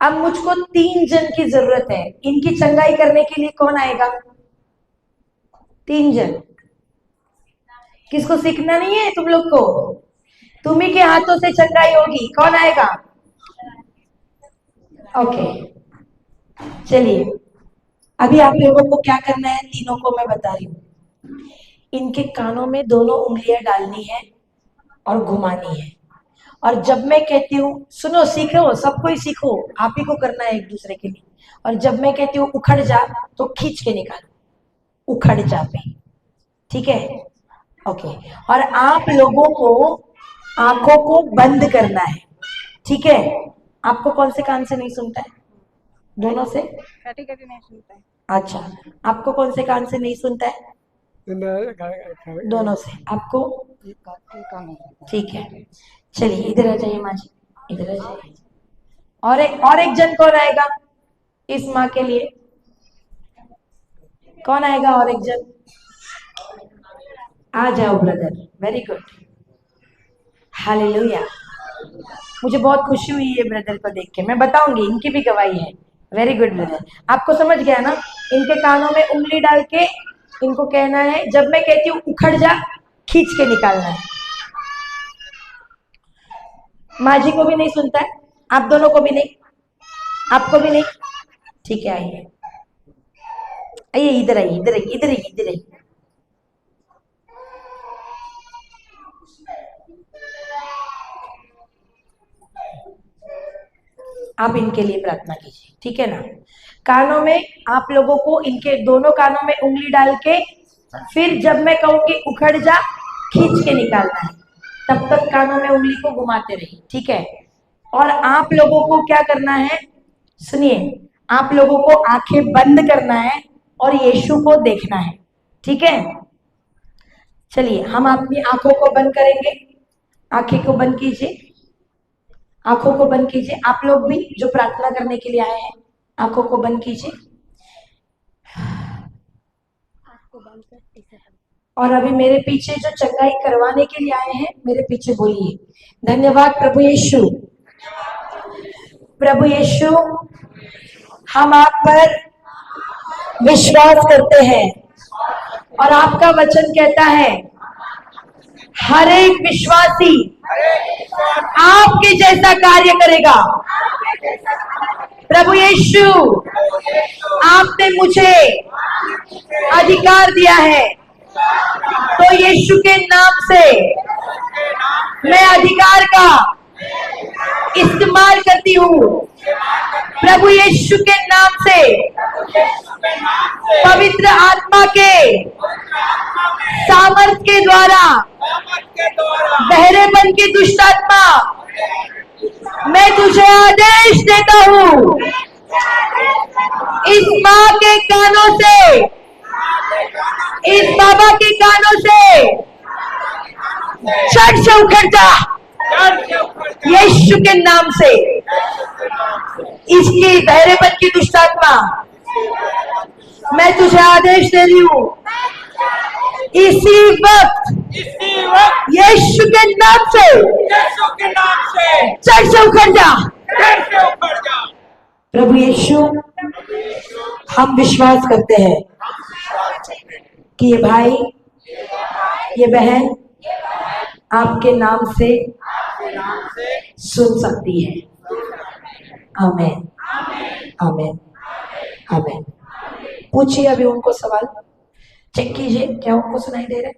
अब मुझको 3 जन की जरूरत है, इनकी चंगाई करने के लिए कौन आएगा? 3 जन। किसको सीखना नहीं है तुम लोग को? तुम्ही के हाथों से चंगाई होगी। कौन आएगा? ओके, चलिए अभी आप लोगों को क्या करना है, तीनों को मैं बता रही हूँ। इनके कानों में दोनों उंगलियां डालनी है और घुमानी है। और जब मैं कहती हूँ सुनो, सीखो, सबको ही सीखो, आप ही को करना है एक दूसरे के लिए। और जब मैं कहती हूँ उखड़ जा, तो खींच के निकालो, उखड़ जा पे। ठीक है? ओके। और आप लोगों को आंखों को बंद करना है। ठीक है? आपको कौन से कान से नहीं सुनता है? दोनों से? कटी कटी नहीं सुनता है। अच्छा, आपको कौन से कान से नहीं सुनता है? दोनों से। आपको? ठीक है, चलिए इधर आ जाइए माँ जी, इधर आ जाइए। और एक जन कौन आएगा इस माँ के लिए? कौन आएगा और एक जन? आ जाओ ब्रदर, वेरी गुड, हालेलुया। मुझे बहुत खुशी हुई है ब्रदर को देख के, मैं बताऊंगी, इनकी भी गवाही है। वेरी गुड ब्रदर, आपको समझ गया ना? इनके कानों में उंगली डाल के इनको कहना है, जब मैं कहती हूँ उखड़ जा, खींच के निकालना है। माँ जी को भी नहीं सुनता है? आप दोनों को भी नहीं? आपको भी नहीं? ठीक है, आइए आइए, इधर आइए, इधर आइए, इधर आइए, इधर आइए। आप इनके लिए प्रार्थना कीजिए, ठीक है ना? कानों में आप लोगों को, इनके दोनों कानों में उंगली डाल के, फिर जब मैं कहूंगी उखड़ जा, खींच के निकालना है। तब तक कानों में उंगली को घुमाते रहिए, ठीक है? और आप लोगों को क्या करना है, सुनिए, आप लोगों को आंखें बंद करना है और यीशु को देखना है, ठीक है? चलिए हम अपनी आंखों को बंद करेंगे। आंखें को बंद कीजिए, आंखों को बंद कीजिए। आप लोग भी जो प्रार्थना करने के लिए आए हैं, आंखों को बंद कीजिए। और अभी मेरे पीछे जो चंगाई करवाने के लिए आए हैं, मेरे पीछे बोलिए, धन्यवाद प्रभु यीशु। प्रभु यीशु, हम आप पर विश्वास करते हैं और आपका वचन कहता है, हर एक विश्वासी आपके जैसा कार्य करेगा। प्रभु यीशु, आपने मुझे अधिकार दिया है, तो यीशु के नाम से मैं अधिकार का इस्तेमाल करती हूँ। प्रभु यीशु के नाम से पवित्र आत्मा के सामर्थ के द्वारा बहरेपन की दुष्ट आत्मा, मैं तुझे आदेश देता हूँ, इस माँ के कानों से, इस बाबा के कानों से चढ़ से उखड़ जा, यीशु के नाम से। इसकी बहरेपन की दुष्ट आत्मा, मैं तुझे आदेश दे रही हूँ, इसी वक्त यीशु के नाम से चढ़ से उखड़ जा। प्रभु यीशु, हम विश्वास करते हैं कि ये भाई, ये बहन आपके नाम से सुन सकती है। आमीन, आमीन, आमीन। पूछिए अभी उनको सवाल, चेक कीजिए क्या उनको सुनाई दे रहा है।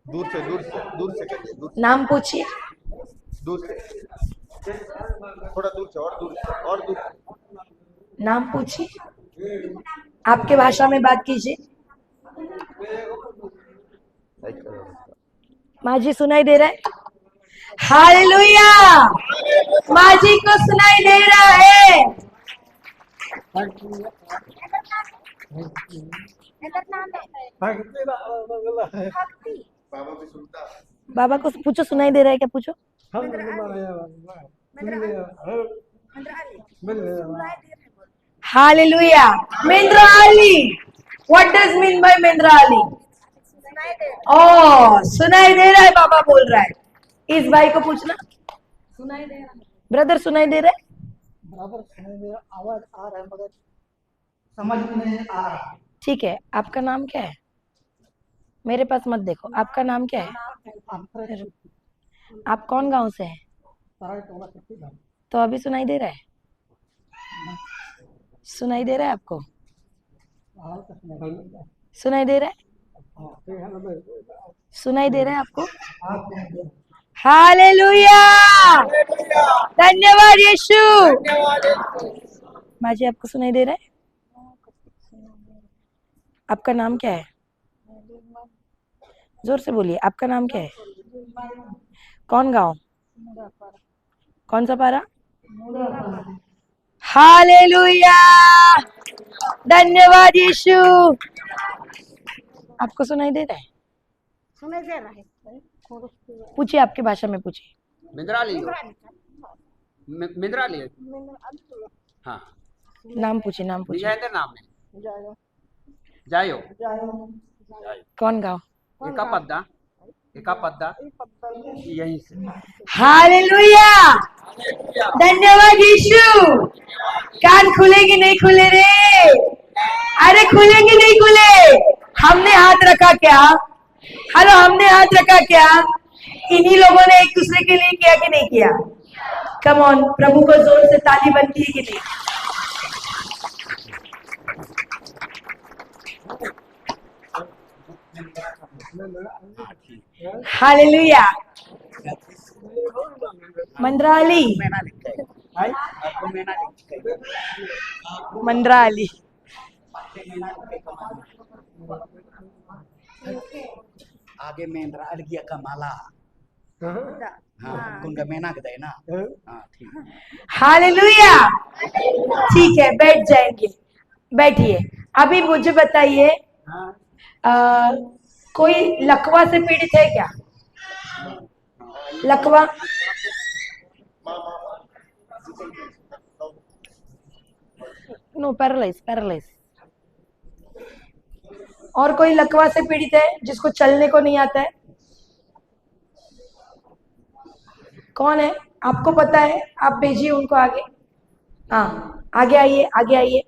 दूर से दूर से दूर से करिए, दूर नाम पूछिए, दूर से, थोड़ा दूर से, और दूर से, और दूर से। नाम पूछिए, आपके भाषा में बात कीजिए। माँ जी सुनाई दे रहा है? हालेलुया, माँ जी को सुनाई दे रहा है। बाबा भी सुनता। बाबा को पूछो, सुनाई दे रहा है क्या? पूछो। हालेलुया, मिंद्रा अली, व्हाट डज मीन बाय मिंद्रा अली? ओ, सुनाई दे रहा है, बाबा बोल रहा है। इस भाई को पूछना, सुनाई दे रहा है ब्रदर, सुनाई दे रहा है बराबर सुनाई दे रहा, आवाज आ रहा है मगर समझ में नहीं आ रहा। ठीक है, आपका नाम क्या है? मेरे पास मत देखो, आपका नाम क्या है? आप कौन गांव से हैं? तो अभी सुनाई दे रहा है? सुनाई दे रहा है आपको? सुनाई दे रहा है? सुनाई दे रहा है आपको? हालेलुया, धन्यवाद यीशु। माजी, आपको सुनाई दे रहा है? आपका नाम क्या है? जोर से बोलिए, आपका नाम क्या है? कौन गांव? कौन सा पारा? हालेलुया, धन्यवाद यीशु। आपको सुनाई दे रहा है? सुनाई दे रहा है। पूछिए, आपकी भाषा में पूछिए। मिंद्राली मिंद्राली हाँ, नाम पूछिए, नाम पूछिए। निजायंदर नाम है जायो कौन गांव? एका पद्दा यहीं से। हालेलुया, धन्यवाद यीशु। कान खुले कि नहीं खुले रे? अरे खुले कि नहीं खुले? हमने हाथ रखा क्या? हेलो, हमने हाथ रखा क्या? इन्हीं लोगों ने एक दूसरे के लिए किया कि नहीं किया? कम ऑन, प्रभु को जोर से ताली बनती है कि नहीं? हालेलुया, मंद्राली मंद्राली आगे मेंद्रा अलगिया का माला हाँ कुंगा मेना गए ना हाँ ठीक। हालेलुया, ठीक है, बैठ जाएंगे, बैठिए। अभी मुझे बताइए, कोई लकवा से पीड़ित है क्या? लकवा? No, paralyse, paralyse. और कोई लकवा से पीड़ित है जिसको चलने को नहीं आता है? कौन है? आपको पता है? आप भेजिए उनको आगे। हाँ, आगे आइए, आगे आइए,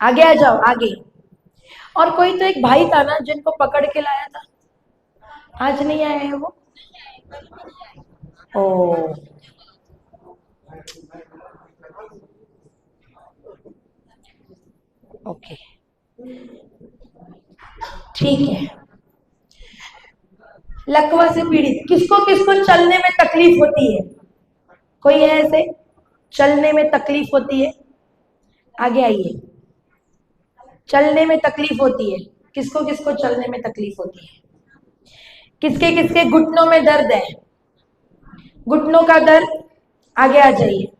आगे आ जाओ, आगे। और कोई तो एक भाई था ना जिनको पकड़ के लाया था, आज नहीं आए हैं वो? ओ, ओके, ठीक है। लकवा से पीड़ित किसको किसको चलने में तकलीफ होती है? कोई है ऐसे चलने में तकलीफ होती है? आगे आइए। चलने में तकलीफ होती है, किसको किसको चलने में तकलीफ होती है? किसके किसके घुटनों में दर्द है? घुटनों का दर्द, आगे आ जाइए।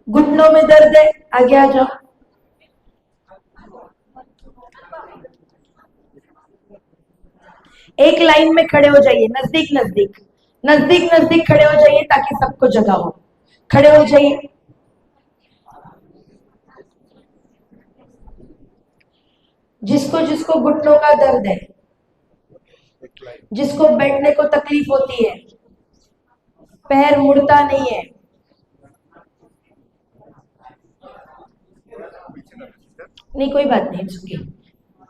घुटनों में दर्द है, आगे आ जाओ। एक लाइन में खड़े हो जाइए, नजदीक नजदीक, नजदीक नजदीक खड़े हो जाइए ताकि सबको जगह हो। खड़े हो जाइए। जिसको जिसको घुटनों का दर्द है, जिसको बैठने को तकलीफ होती है, पैर मुड़ता नहीं है, नहीं कोई बात नहीं, झुकी,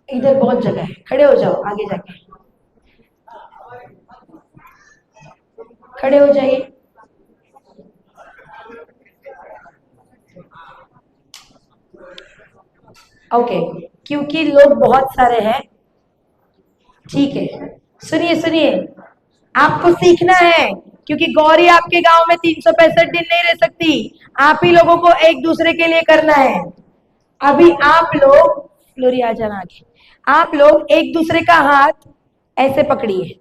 इधर बहुत जगह है, खड़े हो जाओ, आगे जाके खड़े हो जाइए। ओके, क्योंकि लोग बहुत सारे हैं, ठीक है। सुनिए सुनिए, आपको सीखना है, क्योंकि गौरी आपके गांव में 365 दिन नहीं रह सकती। आप ही लोगों को एक दूसरे के लिए करना है। अभी आप लोग, फ्लोरी आ जाना आगे, आप लोग एक दूसरे का हाथ ऐसे पकड़िए,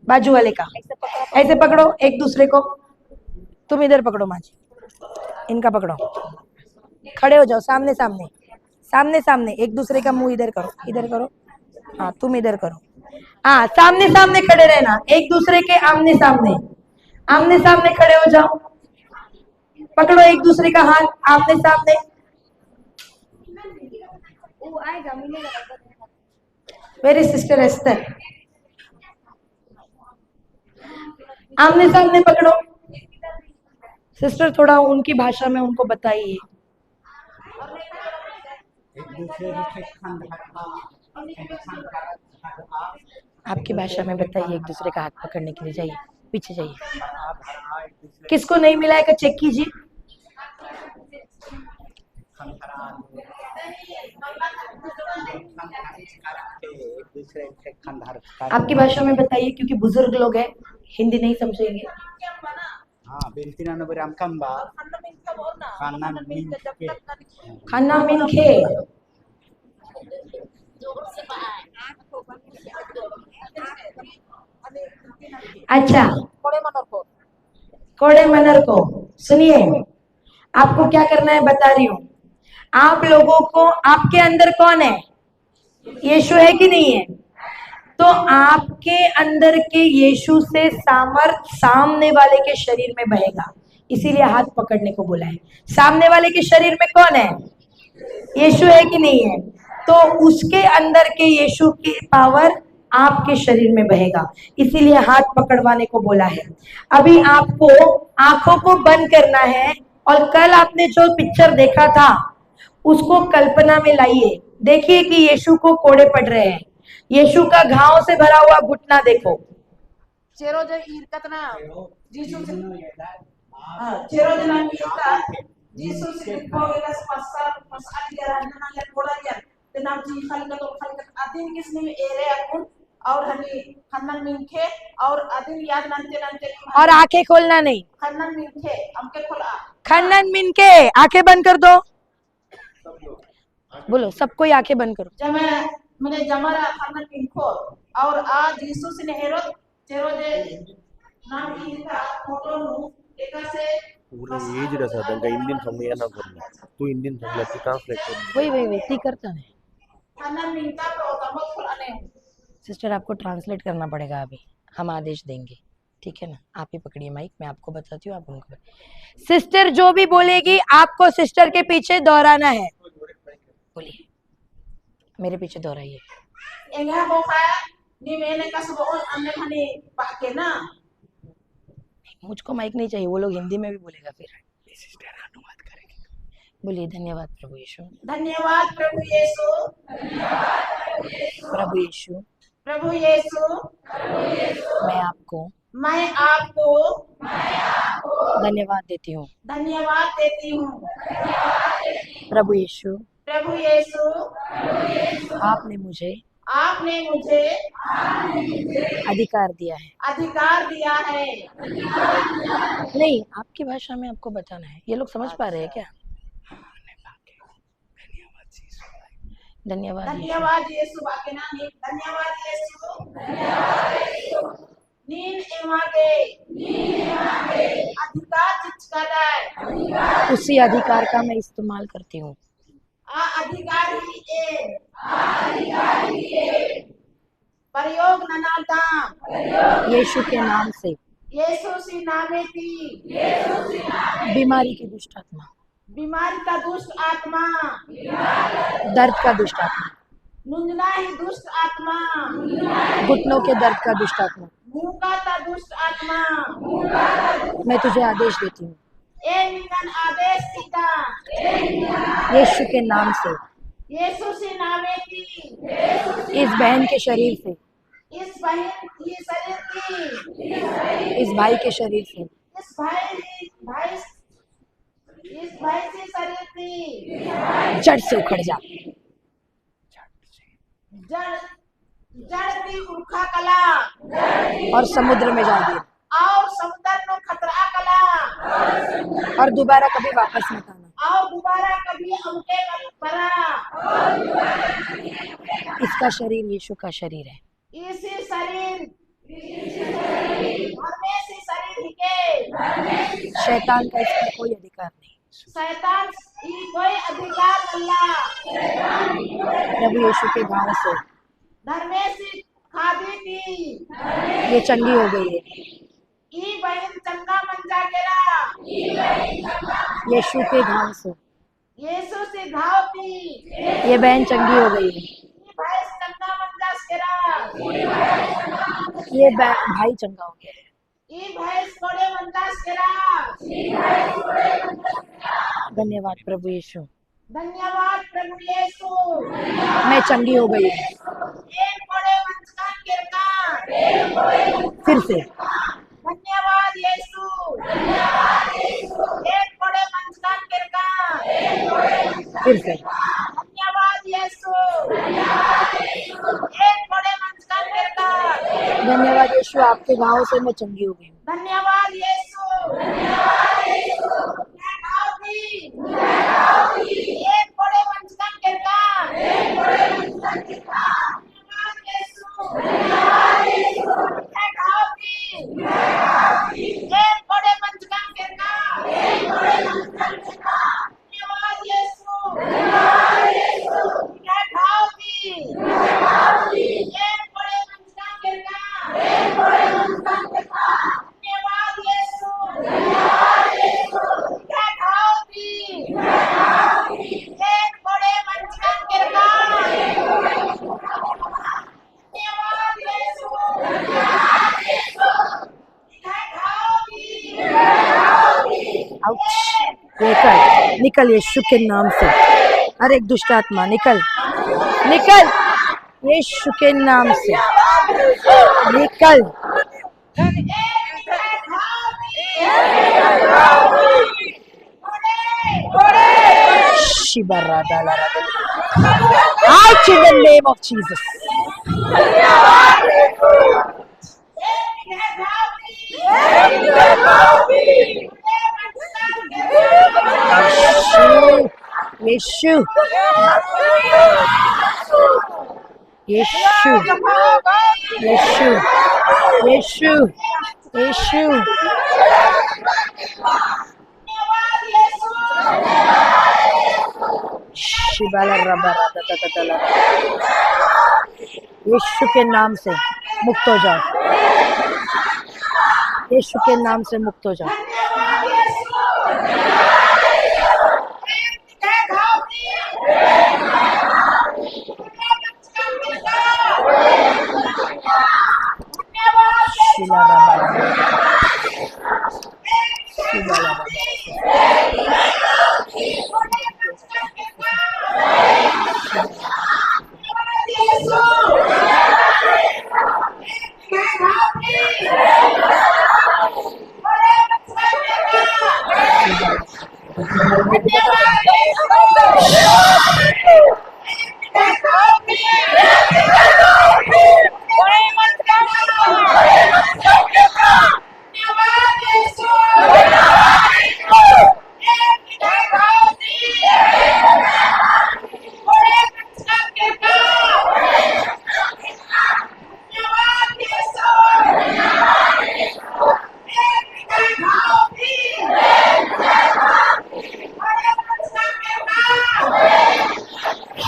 बाजू वाले का ऐसे पकड़ो एक दूसरे को। तुम इधर पकड़ो माजी, इनका पकड़ो, खड़े हो जाओ सामने सामने, सामने सामने, एक दूसरे का मुंह इधर करो, इधर करो, हाँ तुम इधर करो, हाँ सामने सामने खड़े रहना, एक दूसरे के आमने सामने, आमने सामने खड़े हो जाओ, पकड़ो एक दूसरे का हाथ आमने सामने। मेरी सिस्टर एस्टर, आमने सामने पकड़ो। सिस्टर थोड़ा उनकी भाषा में उनको बताइए। एक दूसरे से आपकी भाषा में बताइए, एक दूसरे का हाथ पकड़ने के लिए। जाइए पीछे जाइए। किसको नहीं मिला है का चेक कीजिए। एक दूसरे से खंडहर। आपकी भाषा में बताइए, क्योंकि बुजुर्ग लोग हैं, हिंदी नहीं समझेंगे। हाँ बिल्कुल ना बराम कम बा खाना मीन के खाना मिन खे। अच्छा, कोड़े मनर को सुनिए, आपको क्या करना है बता रही हूँ। आप लोगों को, आपके अंदर कौन है? यीशु है कि नहीं है? तो आपके अंदर के यीशु से सामर्थ सामने वाले के शरीर में बहेगा, इसीलिए हाथ पकड़ने को बोला है। सामने वाले के शरीर में कौन है? यीशु है कि नहीं है? तो उसके अंदर के यीशु की पावर आपके शरीर में बहेगा, इसीलिए हाथ पकड़वाने को बोला है। अभी आपको आंखों को बंद करना है और कल आपने जो पिक्चर देखा था उसको कल्पना में लाइए। देखिए कि यीशु को कोड़े पड़ रहे हैं, यीशु का घाव से भरा हुआ घुटना देखो। और आंखें खोलना नहीं। खन्नन मिन के आंखें बंद कर दो। बोलो, सबको आंखें बंद करो। और आज यीशु से नेहरो चेरो जे नाम की का फोटो नु एका से पूरे एज रसा था इंडियन समझ ना करना तू इंडियन समझ तू ट्रांसलेट कर वही ती करता है। खाना मिलता तो तमक खुलाने सिस्टर आपको ट्रांसलेट करना पड़ेगा, अभी हम आदेश देंगे, ठीक है ना? आप ही पकड़िए माइक, मैं आपको बताती हूँ, आप उनको। सिस्टर जो भी बोलेगी आपको सिस्टर के पीछे दोहराना है। बोलिए, मेरे पीछे दोहराइए। एंगा बोखा नी मैंने कसबोन अन्य खने पाके ना। मुझको माइक नहीं चाहिए, वो लोग हिंदी में भी बोलेगा फिर। बोलिए, धन्यवाद प्रभु यीशु। धन्यवाद प्रभु यीशु। प्रभु यीशु, प्रभु यीशु, मैं आपको धन्यवाद देती हूँ। धन्यवाद देती हूँ। प्रभु यीशु, प्रभु यीशु, आपने मुझे अधिकार दिया है। अधिकार दिया है। नहीं, आपकी भाषा में आपको बताना है। ये लोग समझ पा रहे हैं क्या? धन्यवाद धन्यवाद यीशु बाके ना नी धन्यवाद यीशु। नीन एमागे अधिकार चिचकादा है। उसी अधिकार का मैं इस्तेमाल करती हूँ। अधिकारी प्रयोग ननाता यीशु के नाम से, यीशु सी नामे थी बीमारी की दुष्ट आत्मा, बीमारी का दुष्ट आत्मा, दर्द का दुष्ट आत्मा, नुंजना ही दुष्ट आत्मा, घुटनों के दर्द का दुष्ट आत्मा, मुंह का दुष्ट आत्मा, मैं तुझे आदेश देती हूँ ए निगन आदेश सीता यीशु के नाम से, यीशु से नामे थी इस बहन के शरीर से, इस बहन की शरीर की, इस भाई के शरीर से, इस भाई से शरीर की जड़ से उखड़ जा। जड़ की उखा कला और समुद्र में जा गिर, और समुद्र नो खतरा कला और दोबारा कभी वापस मत आना। और दोबारा कभी हमके परा। इसका शरीर यीशु का शरीर है। इसी शरीर परमेश्वर शरीर ही के शैतान का इस पर कोई अधिकार नहीं। शैतान की कोई अधिकार नहीं। प्रभु यीशु के घाव से धर्मेशी खादी थी ये चंगी हो गई है। ई बहन चंगा मंजा केरा यीशु के घाव से यीशु से घाव थी ये बहन चंगी हो गई है। ई भाई चंगा मंजा केरा ये भाई चंगा हो गया है। ई भैंस कोड़े वंदास केरा धन्यवाद प्रभु यीशु, धन्यवाद प्रभु यीशु मैं चंगी हो गई। एक कोड़े वंचकान केरका फिर से धन्यवाद यीशु एक कोड़े वंचकान केरका फिर से धन्यवाद यीशु एक कोड़े वंचकान केरका धन्यवाद यीशु, आपके घाव से मैं चंगी हो गई। धन्यवाद यीशु एक कोड़े वंचकान केरका धन्यवाद यीशु एक कोड़े वंचकान केरका धन्यवाद यीशु एक कोड़े वंचकान केरका धन्यवाद यीशु एक कोड़े वंचकान केरका धन्यवाद यीशु आउच, निकल निकल यीशु के नाम से, हर एक दुष्ट आत्मा निकल निकल यीशु के नाम से, निकल। Out in the name of Jesus. यीशु यीशु यीशु यीशु यीशु शिबाला रबा यीशु के नाम से मुक्त हो जाओ, यीशु के नाम से मुक्त हो जाओ।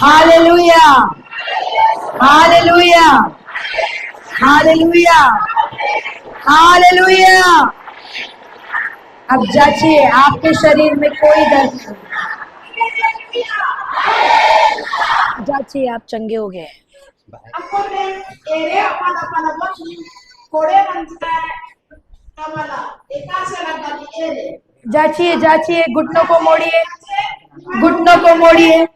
Hallelujah hallelujah hallelujah hallelujah. अब जाचिए, आपके शरीर में कोई दर्द नहीं, जाचिए, आप चंगे हो गए। Aku ere pada bos kore वंचकान kamala ekase lagani ere जाचिए जाचिए, घुटनों को मोड़िए, घुटनों को मोड़िए,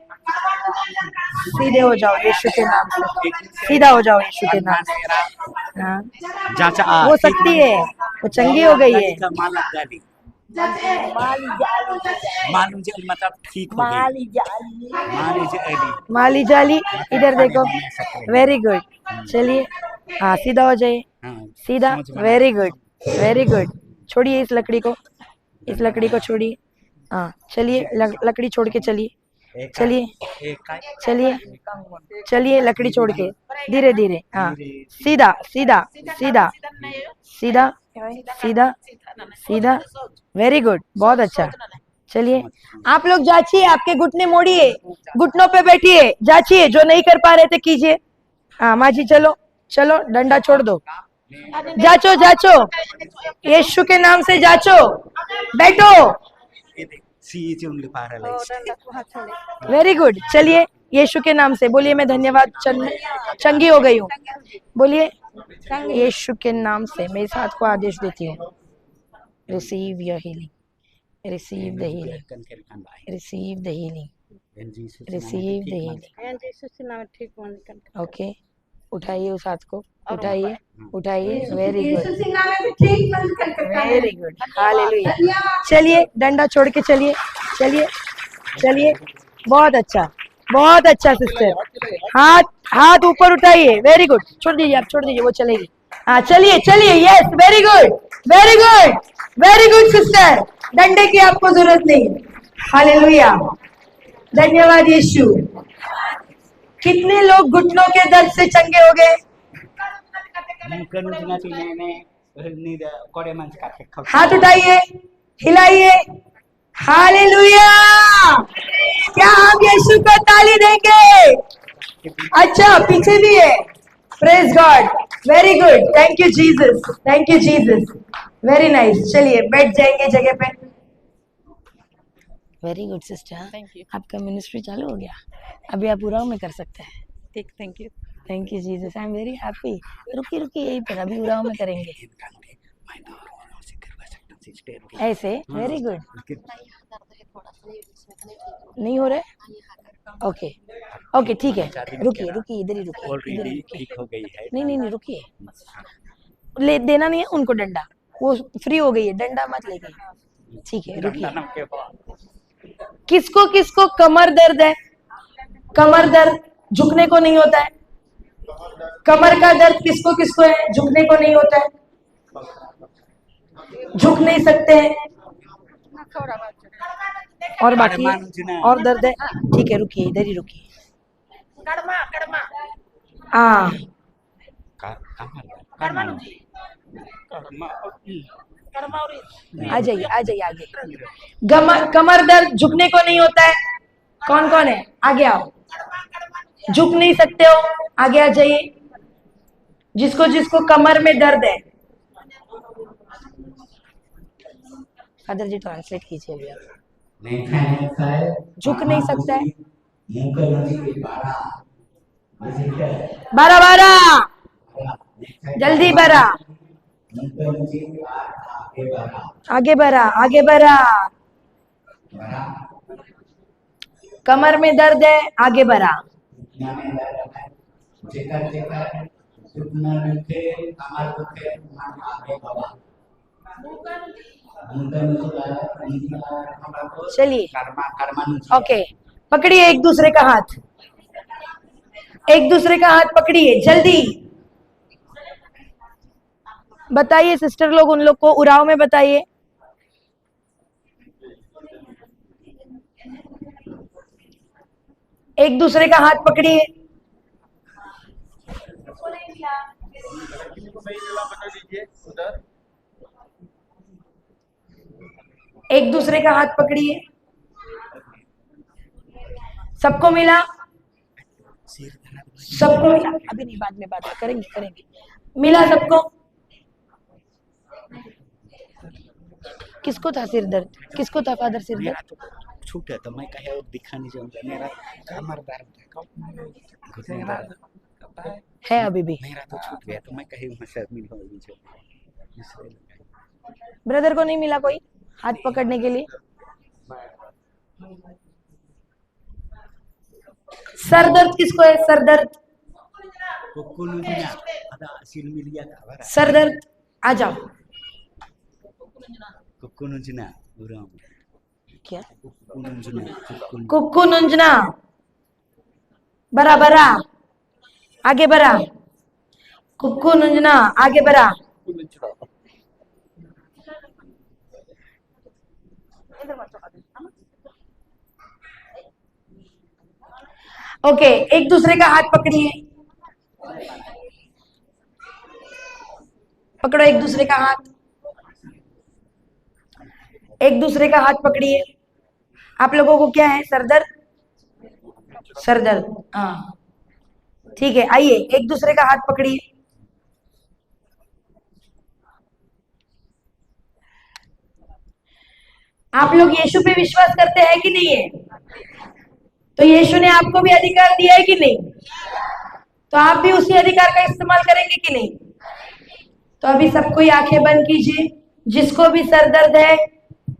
सीधे हो जाओ यीशु के नाम से, सीधा हो जाओ यीशु के नाम से। हाँ, जाचा हो सकती है, वो चंगी हो गई है। मालूम जे मतलब ठीक हो गई, माली जाली, इधर देखो, वेरी गुड। चलिए, हाँ सीधा हो जाइए, सीधा, वेरी गुड वेरी गुड। छोड़िए इस लकड़ी को, इस लकड़ी को छोड़िए। हाँ चलिए, लकड़ी छोड़ के चलिए, चलिए चलिए चलिए, लकड़ी छोड़ के धीरे धीरे। हाँ सीधा सीधा सीधा सीधा सीधा सीधा, वेरी गुड, बहुत अच्छा। चलिए, आप लोग जाचिए, आपके घुटने मोड़िए, घुटनों पे बैठिए, जाचिए, जो नहीं कर पा रहे थे कीजिए। हाँ माँ जी, चलो चलो, डंडा छोड़ दो, जाचो जाचो, यीशु के नाम से जाचो, बैठो, वेरी गुड। चलिए, यीशु के नाम से बोलिए, मैं धन्यवाद, चंगी हो गई हूँ, बोलिए यीशु के नाम से मैं इस हाथ को आदेश देती हूँ, receive your healing, receive the healing, Kan baik. Receive the healing, Dan Yesus receive the healing. Okay, उठाइए उस हाथ को, उठाइए, उठाइए, very good, very good, hallelujah. चलिए, डंडा छोड़ के चलिए, चलिए, चलिए, बहुत अच्छा सिस्टर, हाथ ऊपर उठाइए, वेरी गुड, छोड़ दीजिए, आप छोड़ दीजिए, वो चलेगी। हाँ चलिए चलिए, yes, very good, very good, very good sister, डंडे की आपको जरूरत नहीं। हालेलुया, धन्यवाद यीशु। कितने लोग घुटनों के दर्द से चंगे हो गए? Mungkin nanti nenek ini dah koreman sekarang. हाथ उठाइए, हिलाइए, हालेलुया। क्या हम यीशु को ताली देंगे? अच्छा, पीछे भी है, praise God, very good, thank you Jesus, thank you Jesus, very nice. चलिए बैठ जाएंगे जगह पे। Very good sister, thank you. आपका मिनिस्ट्री चालू हो गया, अभी आप उराव में कर सकते हैं। ठीक, thank you. Thank you Jesus, I am very happy. रुकिए रुकिए, यहीं पर अभी उराव में करेंगे, ऐसे, वेरी गुड। नहीं हो रहा है? ओके ओके, ठीक है, रुकिए रुकिए, इधर ही रुकिए, इधर ही रुकिए। ठीक हो गई है। नहीं रुकिए, ले देना नहीं है उनको डंडा, वो फ्री हो गई है, डंडा मत लेके, ठीक है, रुकिए। किसको किसको कमर दर्द है? कमर दर्द झुकने को नहीं होता है, कमर का दर्द किसको किसको है? झुकने को नहीं होता है, झुक नहीं सकते हैं, और बाकी और दर्द है, ठीक है, रुकिए, इधर ही रुकिए। हाँ, आ जाइए आगे। कमर दर्द झुकने को नहीं होता है, कौन कौन है? आगे आओ। झुक नहीं सकते हो, आगे आ जाइए। जिसको जिसको कमर में दर्द है, फादर जी ट्रांसलेट कीजिए अभी आप। झुक नहीं सकता है, 12 जल्दी बढ़ा, आगे बढ़ा। कमर में दर्द है, आगे बढ़ा। चलिए, ओके, पकड़िए एक दूसरे का हाथ, एक दूसरे का हाथ पकड़िए, जल्दी बताइए सिस्टर लोग, उन लोग को उराव में बताइए। एक दूसरे का हाथ पकड़िए। बता दीजिए उधर। एक दूसरे का हाथ पकड़िए। सबको मिला? सबको मिला? अभी नहीं, बाद में बात करेंगे। मिला सबको? किसको था सिर दर्द? किसको था फादर सिर दर्द? छूटा तो मैं कहे और दिखा नहीं चाहूंगा, मेरा कमर दर्द है अभी भी। मेरा तो छूट गया, तो मैं कहे शर्मिल हो गई। ब्रदर को नहीं मिला कोई हाथ पकड़ने के लिए? सर दर्द किसको है? सर दर्द, सर दर्द, आ जाओ। क्या? कुक्कू नुंजना, बरा आगे बढ़ा। कुक्कू नुंजना, आगे बढ़ा। ओके, एक दूसरे का हाथ पकड़िए, पकड़ो एक दूसरे का हाथ, एक दूसरे का हाथ पकड़िए। आप लोगों को क्या है? सरदर्द? सरदर्द, हाँ ठीक है, आइए एक दूसरे का हाथ पकड़िए। आप लोग यीशु पे विश्वास करते हैं कि नहीं है? तो यीशु ने आपको भी अधिकार दिया है कि नहीं? तो आप भी उसी अधिकार का इस्तेमाल करेंगे कि नहीं? तो अभी सबको आंखें बंद कीजिए। जिसको भी सर दर्द है,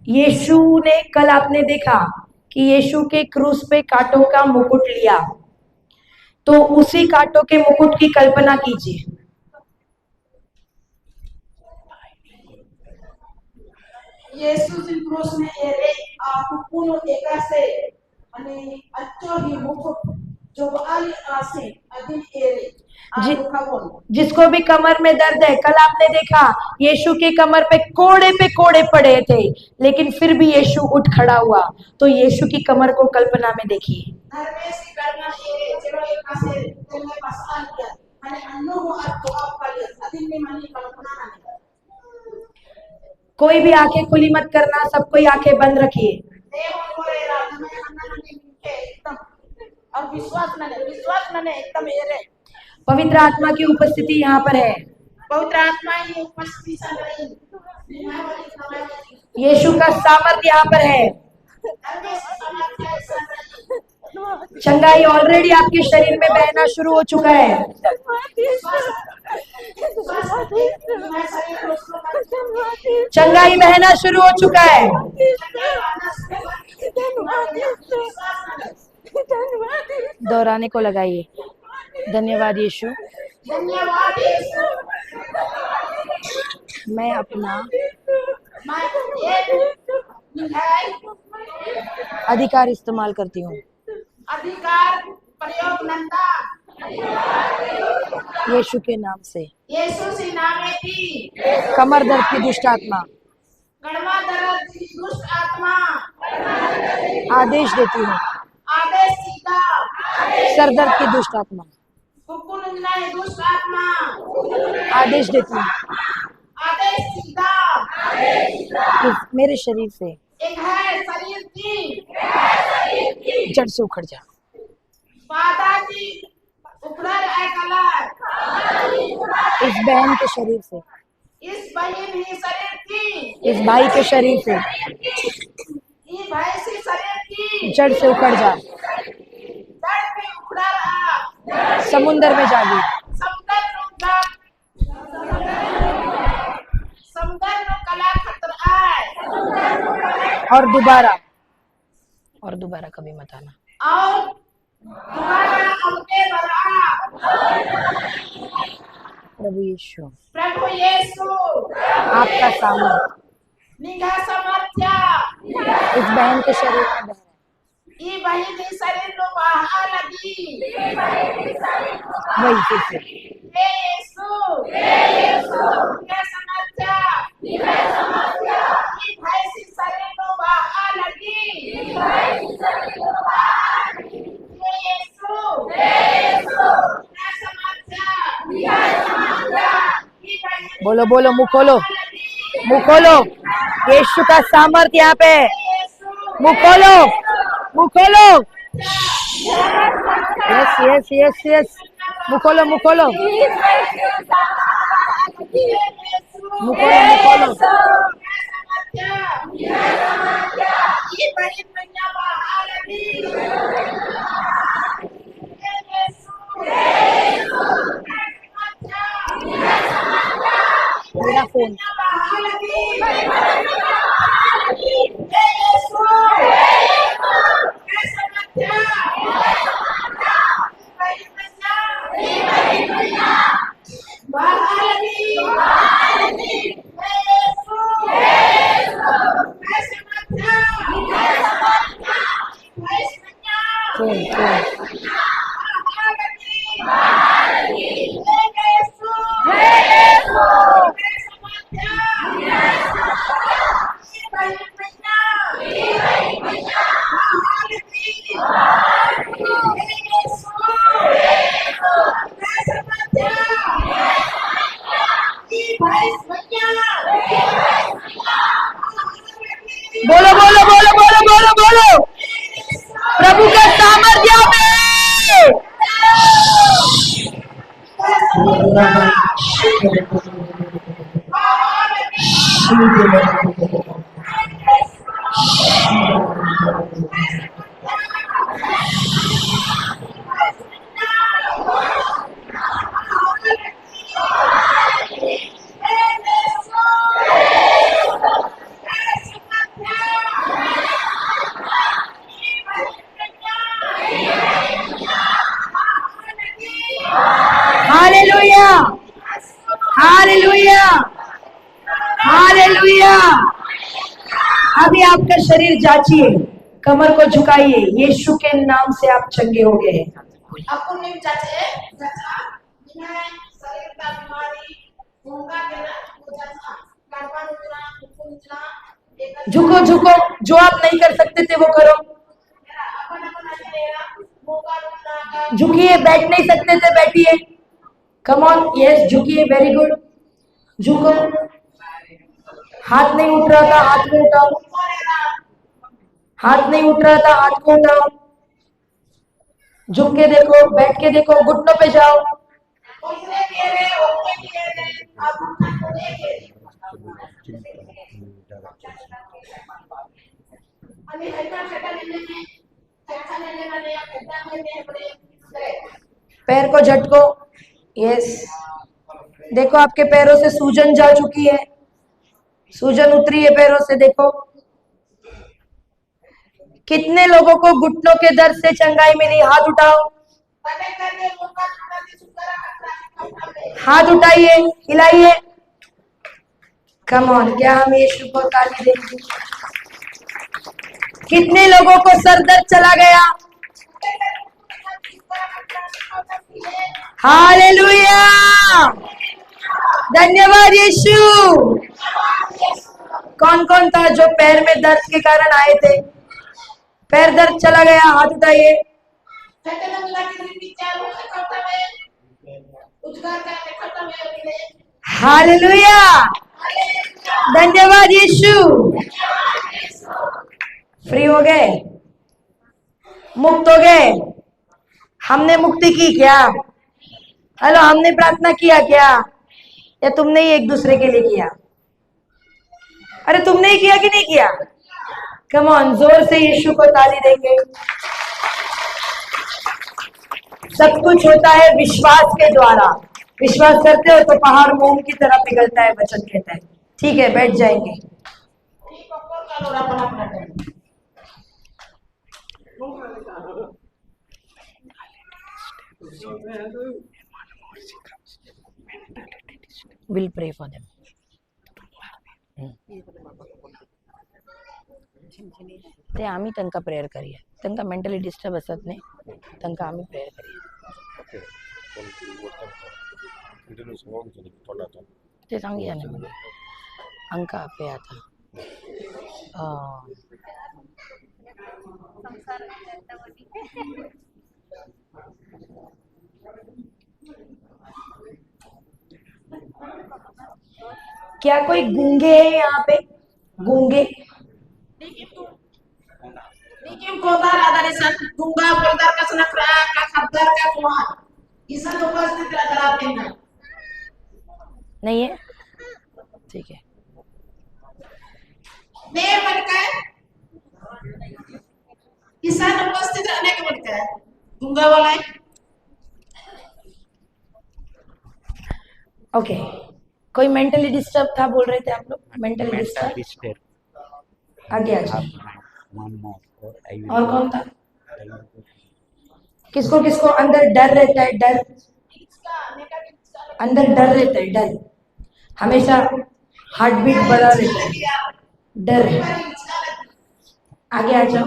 यीशु ने कल आपने देखा कि यीशु के क्रूस पे कांटों का मुकुट लिया, तो उसी कांटों के मुकुट की कल्पना कीजिए। Yesus terusnya ere aku puno ekase ane accho hi mukut जो ali ase adin ere जी- aku kawon जिसको भी कमर में दर्द है, कल आपने देखा यीशु की कमर पे कोड़े पड़े थे, लेकिन फिर भी यीशु उठ खड़ा हुआ। तो यीशु की कमर को कल्पना में देखिए। Narmesi karena ere cero ekase tenge pasan dia ane anno ho atto apkali adin ne mani kalpana ne कोई भी आंखें खुली मत करना, सबको आंखें बंद रखिए। देव मोरे राधमे अन्ना ने के एकदम और विश्वास नने एकदम ere पवित्र आत्मा की उपस्थिति यहाँ पर है। पवित्र आत्मा ही उपस्थित संग्रही यीशु का सामर्थ्य यहाँ पर है। चंगाई ऑलरेडी आपके शरीर में बहना शुरू हो चुका है। चंगाई बहना शुरू हो चुका है। दोहराने को लगाइए। धन्यवाद यीशु, धन्यवाद यीशु। मैं अपना अधिकार इस्तेमाल करती हूँ। अधिकार प्रयोग नंदा यीशु के नाम से यीशु से नामे की कमर दर्द की दुष्ट आत्मा गणवा दर्द की दुष्ट आत्मा आदेश देती हूँ। आदेश सीधा सर दर्द की दुष्ट आत्मा कुकुनुंगना दुष्ट आत्मा आदेश देती हूँ आदेश सीधा कि मेरे शरीर से एक है शरीर की जड़ से उखड़ जा। पादा की उखड़ है कलर इस बहन के शरीर से, इस बहन ही शरीर की इस भाई के शरीर से ये भाई से शरीर की जड़ से उखड़ जा। जड़ पे उखड़ा रहा समुंदर में जा गिर। समुद्र नो कला खतरा है और दोबारा कभी मत आना। और दोबारा हमके बरा प्रभु यीशु आपका सामर्थ्य निगाह समर्थ्या इस बहन के शरीर में बह रहा है। ई बहिन शरीर नो बाहा लगी वही फिर से हे यीशु निगाह समर्थ्या ई भाई से शरीर नो बाहा लगी हे यीशु निगाह समर्थ्या ई बहिन बोलो बोलो, मुंह खोलो, मुंह खोलो। यीशु का सामर्थ्य यहाँ पे है। मुंह खोलो, मुंह खोलो। यस यस यस यस, मुंह खोलो, मुंह खोलो, मुंह खोलो, मुंह खोलो। मेरा फोन फोन बोलो बोलो बोलो बोलो बोलो बोलो। प्रभु का सामर्थ्य यहाँ पे है। Hallelujah, hallelujah. अभी आपका शरीर जांचिए, कमर को झुकाइए, यीशु के नाम से आप चंगे हो गए हैं। Aku nih caca, ini cerita kemari, bunga kena, caca, kapan kena, kunci, झुको झुको, जो आप नहीं कर सकते थे वो करो। apa namanya ya, bunga kena, झुकिए, बैठ नहीं सकते थे बैठिए। कम ऑन, यस झुकिए, वेरी गुड। झुको, हाथ नहीं उठ रहा था, हाथ को उठाओ। हाथ नहीं उठ रहा था, हाथ को उठाओ। झुक के देखो, बैठ के देखो, घुटनों पे जाओ। उसने मेरे ओके मेरे, अब उनको देखे, अभी ऐसा लेने में, ऐसा लेने वाले या ऐसा लेने वाले, पैर को झटको, यस। देखो आपके पैरों से सूजन जा चुकी है, सूजन उतरी है पैरों से। देखो कितने लोगों को घुटनों के दर्द से चंगाई मिली, हाथ उठाओ। करने मौका थोड़ा सी सुंदर हाथ उठाइए, हिलाइए। कम ऑन, क्या हम यीशु को ताली देंगे? कितने लोगों को सर दर्द चला गया? हालेलुया, धन्यवाद यीशु। कौन कौन था जो पैर में दर्द के कारण आए थे? पैर दर्द चला गया, हाथ उठाइए। हालेलुया, धन्यवाद यीशु। फ्री हो गए, मुक्त हो गए। हमने मुक्ति की क्या? हेलो, हमने प्रार्थना किया क्या? या तुमने ही एक दूसरे के लिए किया? अरे तुमने ही किया कि नहीं किया? कम ऑन, जोर से यीशु को ताली देंगे। सब कुछ होता है विश्वास के द्वारा। विश्वास करते हो तो पहाड़ मोम की तरह पिघलता है, वचन कहता है। ठीक है, बैठ जाएंगे। We'll pray for them. ते आम्ही तांकां प्रेयर करूया। तांकां मेंटली डिस्टर्ब असतात न्ही, तांकां आम्ही प्रेयर करूया। ते सांगूया न्ही, हांकां आपे आता क्या कोई गूंगे है यहाँ पे? गूंगे? Bikin kota dari satu tunggal kota ke sana ke kabar ke semua. Isa तो पasti tidak terapkan. नहीं है? ठीक है। Ne mereka? Isa तो pasti tidak naik mereka. Tunggal walai. Okay, कोई मेंटली डिस्टर्ब था बोल रहे थे आप लोग? मेंटली डिस्टर्ब, आगे आ जाइए। और कौन था? किसको किसको अंदर डर रहता है? डर, अंदर डर रहता है, डर हमेशा हार्ट बीट बढ़ा रहता है, डर। आगे आ जाओ।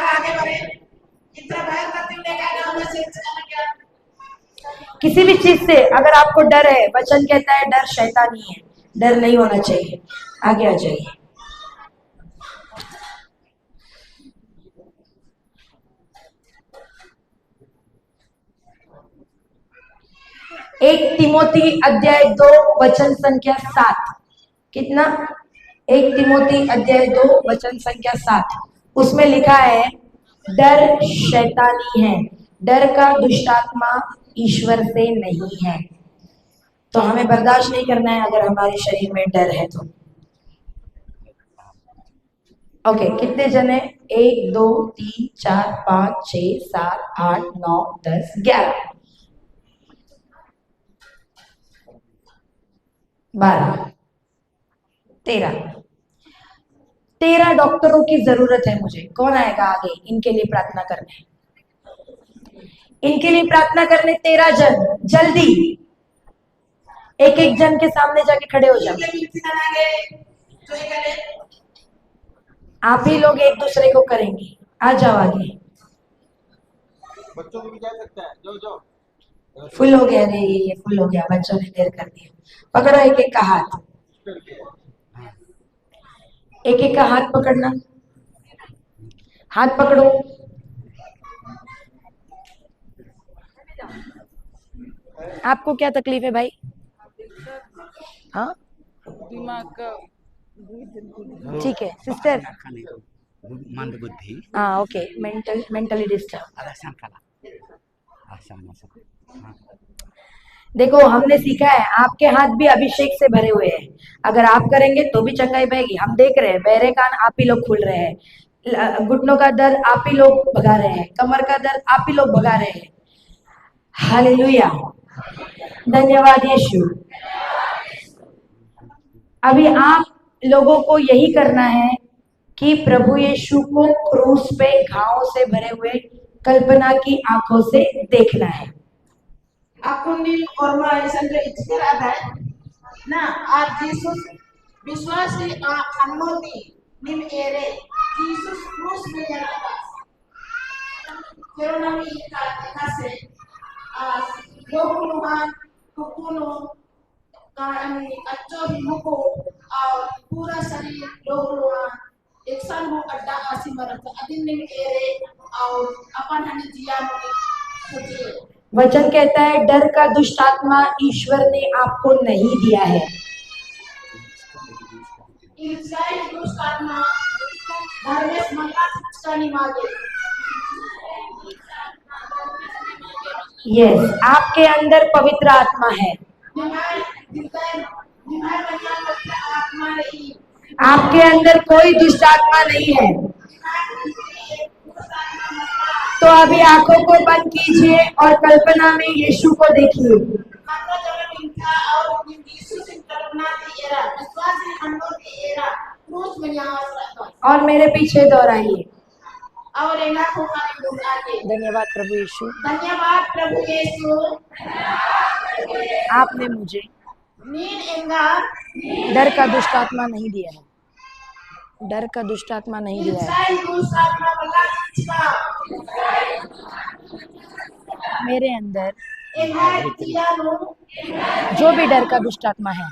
आगे बढ़े। इतना बाहर करते हुए क्या नाम है क्या? किसी भी चीज से अगर आपको डर है, वचन कहता है डर शैतानी है, डर नहीं होना चाहिए। आगे आ जाइए। एक तिमोथी अध्याय 2 वचन संख्या 7। कितना? एक तिमोथी अध्याय 2 वचन संख्या 7। उसमें लिखा है डर शैतानी है, डर का दुष्टात्मा ईश्वर से नहीं है। तो हमें बर्दाश्त नहीं करना है अगर हमारे शरीर में डर है तो। ओके, कितने जने? 1 2 3 4 5 6 7 8 9 10 11 12 13 13 डॉक्टरों की जरूरत है मुझे। कौन आएगा आगे इनके लिए प्रार्थना करने? इनके लिए प्रार्थना करने 13 जन, जल्दी एक एक जन के सामने जाके खड़े हो जाओ। 이게 민티나게 저희가 आप ही लोग एक दूसरे को करेंगे। आ जाओ आगे। बच्चों को भी जा सकते हैं, जाओ जाओ। फुल हो गया रे, ये फुल हो गया, बच्चों ने देर कर दिया। पकड़ो एक एक का हाथ, एक एक का हाथ पकड़ना, हाथ पकड़ो। आपको क्या तकलीफ है भाई? हाँ दिमाग का ठीक है सिस्टर। मंदबुद्धि हाँ okay, mentally disturb. alasan kalah alasan masuk देखो हमने सीखा है, आपके हाथ भी अभिषेक से भरे हुए हैं। अगर आप करेंगे तो भी चंगाई पाएगी। हम देख रहे हैं बहरे कान आप ही लोग खुल रहे हैं, घुटनों का दर्द आप ही लोग भगा रहे हैं, कमर का दर्द आप ही लोग भगा रहे हैं। हालेलुया, धन्यवाद यीशु। अभी आप लोगों को यही करना है कि प्रभु यीशु को क्रूस पे घावों से भरे हुए कल्पना की आंखों से देखना है। Akunin orma isang istirahat na at Jesus biswasi kanoti nim ere Jesus krus menyalakas pero nami kasi yohuluhan kukuno kami atcho himuko pura sari yohuluhan eksan ho adda asimarat adin nim ere apan hani jiya mo वचन कहता है डर का दुष्ट आत्मा ईश्वर ने आपको नहीं दिया है। यस, आपके अंदर पवित्र आत्मा है। आपके अंदर कोई दुष्ट आत्मा नहीं है। तो अभी आंखों को बंद कीजिए और कल्पना में यीशु को देखिए। और मेरे पीछे दोहराइए। धन्यवाद प्रभु यीशु, धन्यवाद प्रभु यीशु, आपने मुझे डर का दुष्ट आत्मा नहीं दिया है। डर का दुष्ट आत्मा नहीं दिया है। मेरे अंदर जो भी डर का दुष्ट आत्मा है,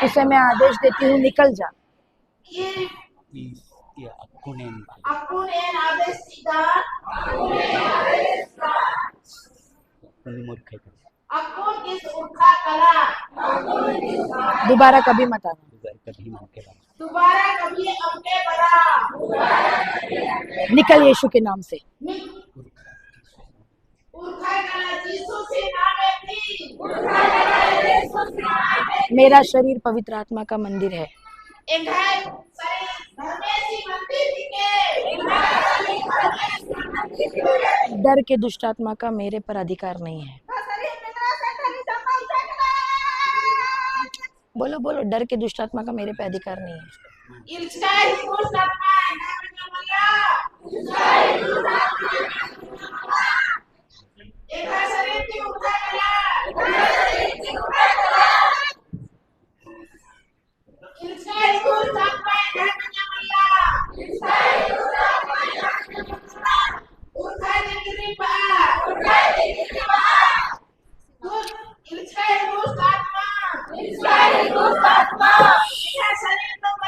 उसे मैं आदेश देती हूँ निकल जा। दोबारा कभी मत आना। दोबारा कभी अपने बड़ा निकल यीशु के नाम से। मेरा शरीर पवित्र आत्मा का मंदिर है। डर के दुष्ट आत्मा का मेरे पर अधिकार नहीं है। बोलो बोलो, डर के दुष्ट आत्मा का मेरे पे अधिकार नहीं है।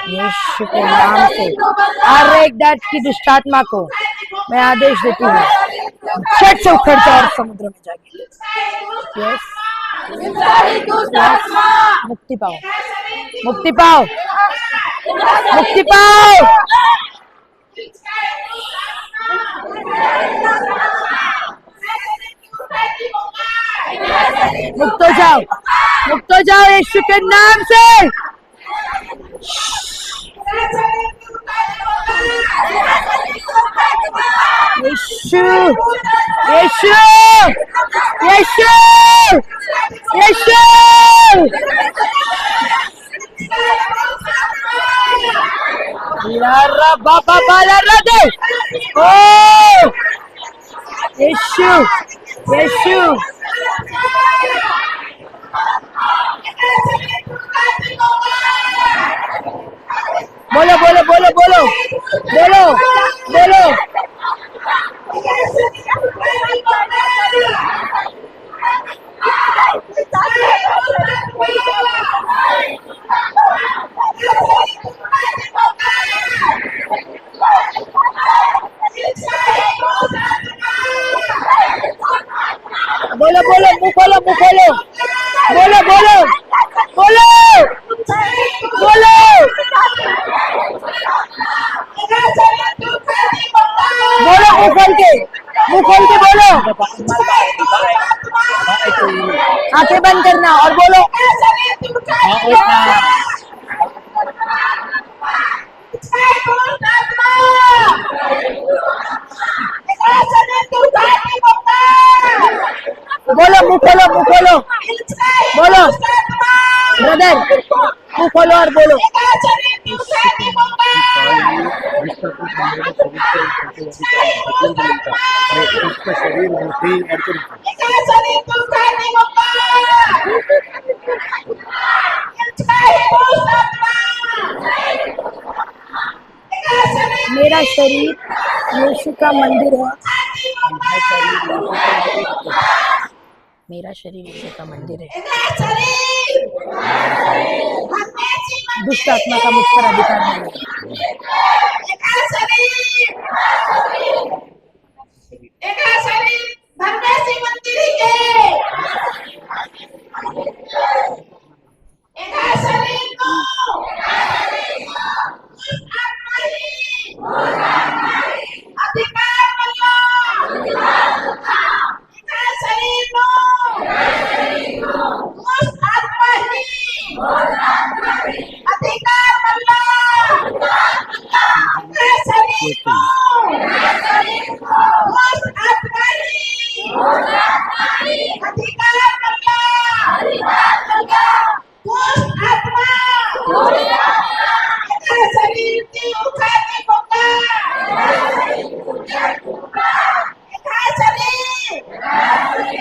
यीशु के नाम से हर एक डर की दुष्ट आत्मा को मैं आदेश देती हूँ, छट से उखड़ जाओ और समुद्र में जाके यस मुक्ति पाओ, मुक्ति पाओ, मुक्ति पाओ। मुक्त हो जाओ, मुक्त हो जाओ यीशु के नाम से। यीशु यीशु यीशु यीशु लारा बाबा बाला दे ओ यीशु यीशु बोलो बोलो बोलो बोलो बोलो बोलो बोलो बोलो मुंह खोलो बोलो बोलो बोलो बोलो बोलो मुंह खोल के बोलो आंखें बंद करना और बोलो बोलो मुंह खोलो बोलो ब्रदर मुंह खोलो और बोलो उसका शरीर होते ही मेरा शरीर यीशु का मंदिर है मेरा शरीर यीशु का मंदिर है दुष्ट आत्मा का मुझ पर अधिकार नहीं है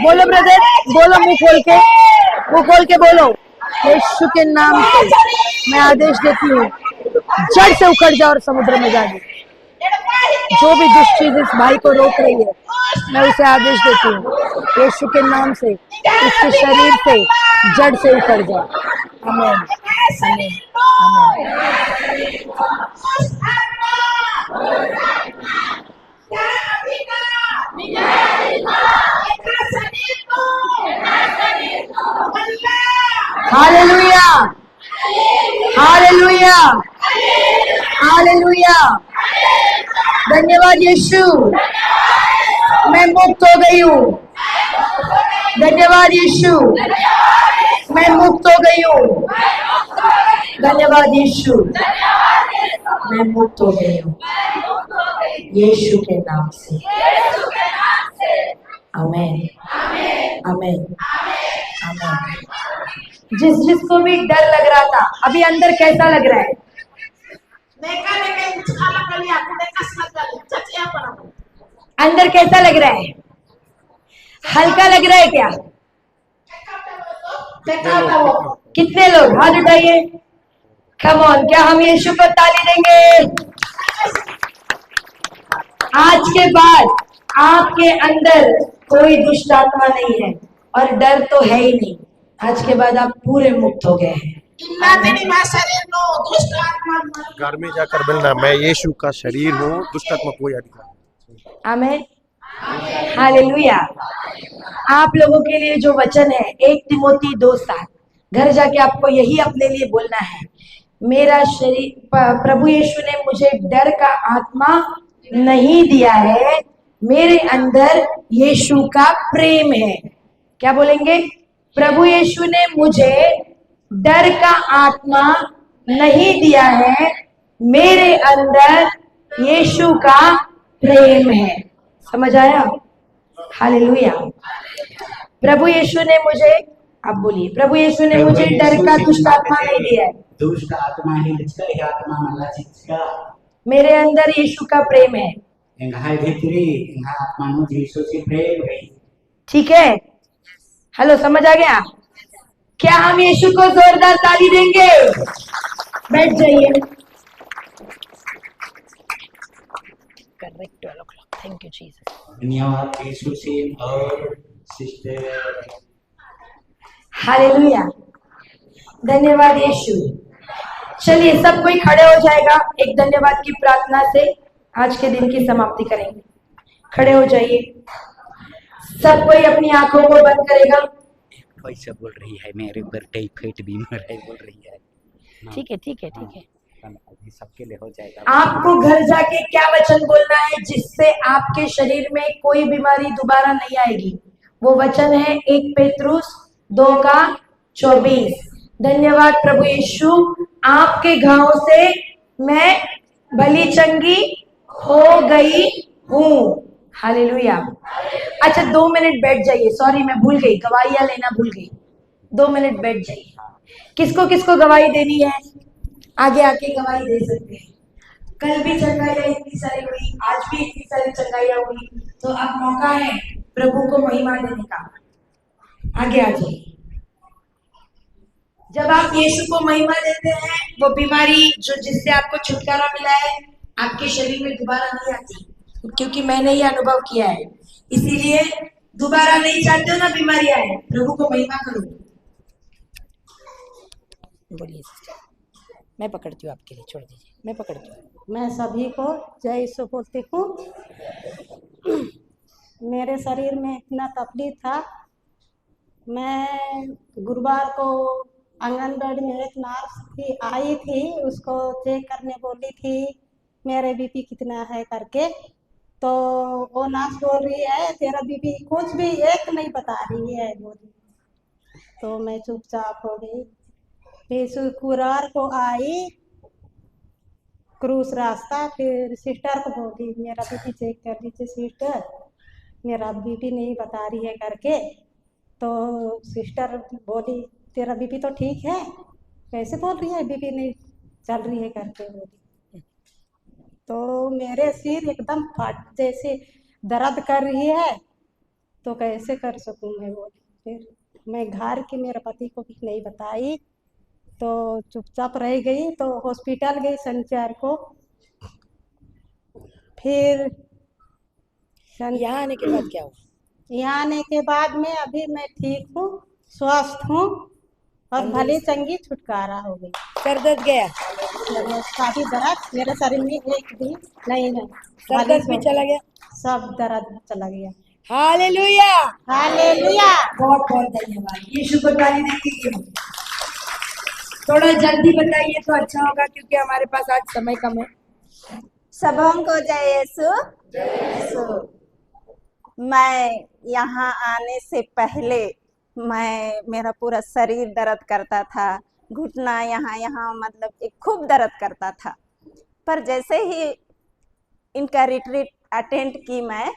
बोलो ब्रदर बोलो मुंह खोल के बोलो यीशु के नाम से मैं आदेश देती हूँ जड़ से उखड़ जा और समुद्र में जा दे जो भी दुष्ट चीज इस भाई को रोक रही है मैं उसे आदेश देती हूँ यीशु के नाम से इसके शरीर से जड़ से उखड़ जा आमीन आमीन हालेलुया हालेलुया हालेलुया धन्यवाद यीशु मैं मुक्त हो गई हूँ धन्यवाद यीशु मैं मुक्त हो गई हूँ धन्यवाद यीशु मैं मुक्त हो गई हूँ यीशु के नाम से आमीन आमीन आमीन जिसको भी डर लग रहा था अभी अंदर कैसा लग रहा है अंदर कैसा लग रहा है हल्का लग रहा है क्या कितने लोग हाथ उठाइए कम ऑन क्या हम यीशु को ताली देंगे आज के बाद आपके अंदर कोई दुष्ट आत्मा नहीं है और डर तो है ही नहीं आज के बाद आप पूरे मुक्त हो गए हैं घर में जाकर बोलना मैं यीशु का शरीर हूँ दुष्ट आत्मा कोई अधिकार आमीन हालेलुया आप लोगों के लिए जो वचन है 1 तिमोथी 2:7 घर जाके आपको यही अपने लिए बोलना है मेरा शरीर प्रभु यीशु ने मुझे डर का आत्मा नहीं दिया है मेरे अंदर यीशु का प्रेम है क्या बोलेंगे प्रभु यीशु ने मुझे डर का आत्मा नहीं दिया है मेरे अंदर यीशु का प्रेम है समझ आया हालेलुया प्रभु यीशु ने मुझे आप बोलिए प्रभु यीशु ने मुझे डर का दुष्ट आत्मा नहीं दिया है दुष्ट आत्मा ही आत्मा मेरे अंदर यीशु का प्रेम है Enggak Fitri, enggak Manu Yesus si Pray. ठीक है, हेलो, समझ आ गया? क्या हम यीशु को जोरदार ताली देंगे? बैठ जाइए। Correct, 12 o'clock। Thank you Jesus. धन्यवाद यीशु से और सिस्टर। हालेलुया, धन्यवाद यीशु। चलिए सब कोई खड़े हो जाएगा, एक धन्यवाद की प्रार्थना से आज के दिन की समाप्ति करेंगे। खड़े हो जाइए, सब कोई अपनी आंखों को बंद करेगा। कैसे बोल रही है मेरे ऊपर टाइफाइड बीमार है बोल रही है। ठीक है, ठीक है, ठीक है। अभी सबके लिए हो जाएगा। आपको घर जाके क्या वचन बोलना है जिससे आपके शरीर में कोई बीमारी दोबारा नहीं आएगी? वो वचन है 1 पेत्रुस 2:24। धन्यवाद प्रभु यीशु, आपके घाव से मैं भली चंगी हो गई हूँ। हालेलुया। अच्छा 2 मिनट बैठ जाइए। सॉरी मैं भूल गई, गवाहियां लेना भूल गई। 2 मिनट बैठ जाइए। किसको किसको गवाही देनी है आगे आके गवाही दे सकते हैं। कल भी चंगाइयां इतनी सारी हुई, आज भी इतनी सारी चंगाइयां हुई, तो अब मौका है प्रभु को महिमा देने का। आगे आ जाइए। जब आप यीशु को महिमा देते हैं, वो बीमारी जो जिससे आपको छुटकारा मिला है आपके शरीर में दोबारा नहीं आती, क्योंकि मैंने ये अनुभव किया है। इसीलिए दोबारा नहीं चाहते हो ना बीमारी आए, प्रभु को महिमा करो। बोलिए सिस्टर। मैं पकड़ती हूँ आपके लिए, छोड़ दीजिए, मैं पकड़ती हूँ। मैं सभी को जय यीशु बोलती हूँ। मेरे शरीर में इतना तकलीफ था। मैं गुरुवार को आंगनबाड़ी में एक नर्स थी आई थी, उसको चेक करने बोली थी मेरे बीपी कितना है करके। तो वो नर्स बोल रही है तेरा बीपी कुछ भी एक नहीं बता रही है बोली। तो मैं चुपचाप हो गई। फिर शुक्रवार को आई क्रूस रास्ता, फिर सिस्टर को बोली मेरा बीपी चेक कर लीजिए सिस्टर, मेरा बीपी नहीं बता रही है करके। तो सिस्टर बोली तेरा बीपी तो ठीक है, कैसे बोल रही है बीपी नहीं चल रही है करके बोली। तो मेरे सिर एकदम फट जैसे दर्द कर रही है, तो कैसे कर सकूं मैं बोली। फिर मैं घर की मेरे पति को भी नहीं बताई, तो चुपचाप रह गई। तो हॉस्पिटल गई शनिवार को। फिर यहाँ आने के बाद क्या हुआ? यहाँ आने के बाद में अभी मैं ठीक हूँ, स्वस्थ हूँ और भली चंगी छुटकारा हो गई। सर दर्द गया? काफी दर्द मेरे शरीर में एक भी नहीं है। सर दर्द भी चला गया? सब दर्द चला गया। Hallelujah, hallelujah. बहुत बहुत धन्यवाद। यीशु को ताली दीजिए। थोड़ा जल्दी बताइए तो अच्छा होगा, क्योंकि हमारे पास आज समय कम है। सबों को जय यीशु। मैं यहाँ आने से पहले मेरा पूरा शरीर दर्द करता था, घुटना यहाँ मतलब एक खूब दर्द करता था। पर जैसे ही इनका रिट्रीट अटेंड की मैं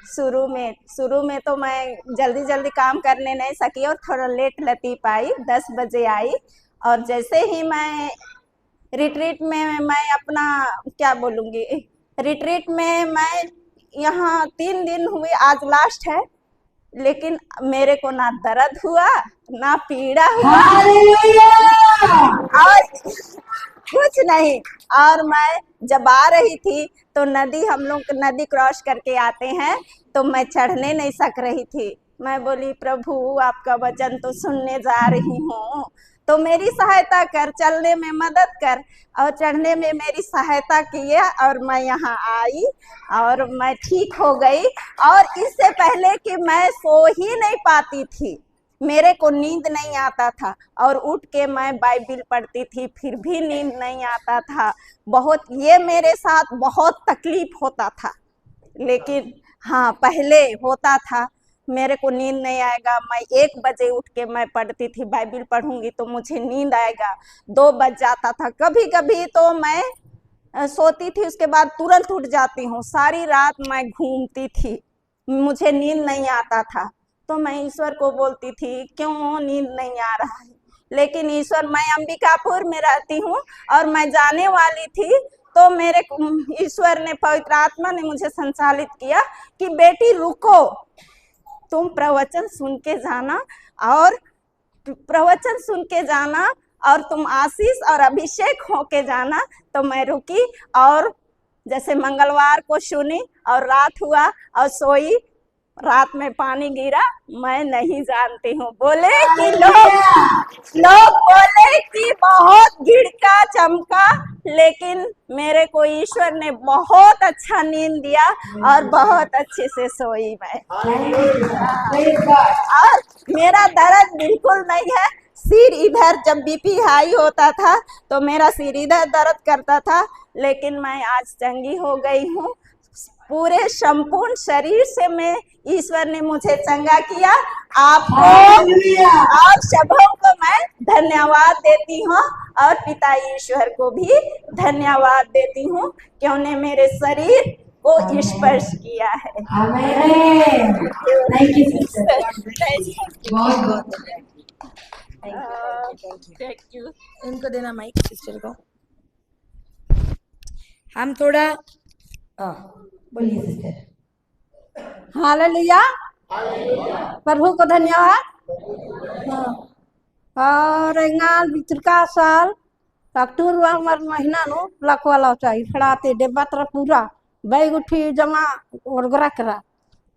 शुरू में तो मैं जल्दी काम करने नहीं सकी और थोड़ा लेट लतीफ आई, 10 बजे आई। और जैसे ही मैं रिट्रीट में मैं अपना क्या बोलूँगी, रिट्रीट में मैं यहाँ 3 दिन हुए, आज लास्ट है, लेकिन मेरे को ना दर्द हुआ ना पीड़ा हुआ और कुछ नहीं। और मैं जब आ रही थी तो हम लोग नदी क्रॉस करके आते हैं, तो मैं चढ़ने नहीं सक रही थी। मैं बोली प्रभु आपका वचन तो सुनने जा रही हूँ, तो मेरी सहायता कर, चलने में मदद कर। और चढ़ने में मेरी सहायता किया और मैं यहाँ आई और मैं ठीक हो गई। और इससे पहले कि मैं सो ही नहीं पाती थी, मेरे को नींद नहीं आता था और उठ के मैं बाइबिल पढ़ती थी, फिर भी नींद नहीं आता था। बहुत ये मेरे साथ बहुत तकलीफ होता था, लेकिन हाँ पहले होता था मेरे को नींद नहीं आएगा, मैं 1 बजे उठ के मैं पढ़ती थी, बाइबिल पढ़ूंगी तो मुझे नींद आएगा, 2 बज जाता था। कभी कभी तो मैं सोती थी, उसके बाद तुरंत उठ जाती हूँ। सारी रात मैं घूमती थी, मुझे नींद नहीं आता था। तो मैं ईश्वर को बोलती थी क्यों नींद नहीं आ रहा है, लेकिन ईश्वर, मैं अंबिकापुर में रहती हूँ और मैं जाने वाली थी, तो मेरे ईश्वर ने, पवित्र आत्मा ने मुझे संचालित किया कि बेटी रुको, तुम प्रवचन सुन के जाना, और प्रवचन सुन के जाना और तुम आशीष और अभिषेक होके जाना। तो मैं रुकी और जैसे मंगलवार को सुनी और रात हुआ और सोई, रात में पानी गिरा, मैं नहीं जानती हूँ। बोले कि लोग बोले कि बहुत गिड़का चमका, लेकिन मेरे को ईश्वर ने बहुत अच्छा नींद दिया और बहुत अच्छे से सोई मैं। और मेरा दर्द बिल्कुल नहीं है। सिर इधर, जब बीपी हाई होता था तो मेरा सिर इधर दर्द करता था, लेकिन मैं आज चंगी हो गई हूँ। पूरे संपूर्ण शरीर से मैं, ईश्वर ने मुझे चंगा किया। आपको आप सबों को मैं धन्यवाद देती हूँ और पिता ईश्वर को भी धन्यवाद देती हूँ कि उन्होंने मेरे शरीर को स्पर्श किया है। थैंक यू सिस्टर, बहुत बहुत थैंक यू। इनको देना माइक सिस्टर को। हम थोड़ा बोलिए सिस्टर। हालेलुया, प्रभु को धन्यवाद। और एंगाल बिचरका साल अक्टूबर महीना नो लखवाला चाहिए फड़ाते डेब्बा तरह पूरा बैग उठी जमा और करा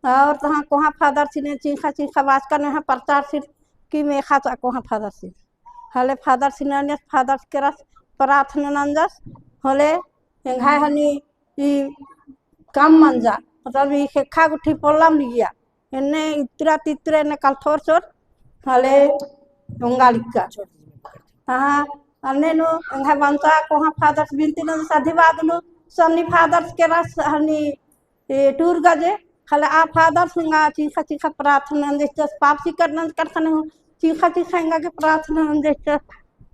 और तहाँ कोहा फादर सिने चीखा चीखा बाज करने हैं प्रचार सिर कि मैं खाता कोहा फादर सिर हले फादर सिने फादर के रस प्रार्थना नंजस हले एंगाय हनी ई काम मंजा मतलब ई खेखा गुठी पोलम लिया इन्ने इतरा ने कल थोर चोर हले उंगालिका हाँ अन्य नो एंगाय बनता कोहा फादर बिनती न साधीवाद नो सन्नी फादर के रस हनी टूर गजे हले आ फादर सिंगा चीखा चीखा प्रार्थना नंजस पाप सिकर नंज करने हो चीखा चीखा इंगा के प्रार्थना नंजस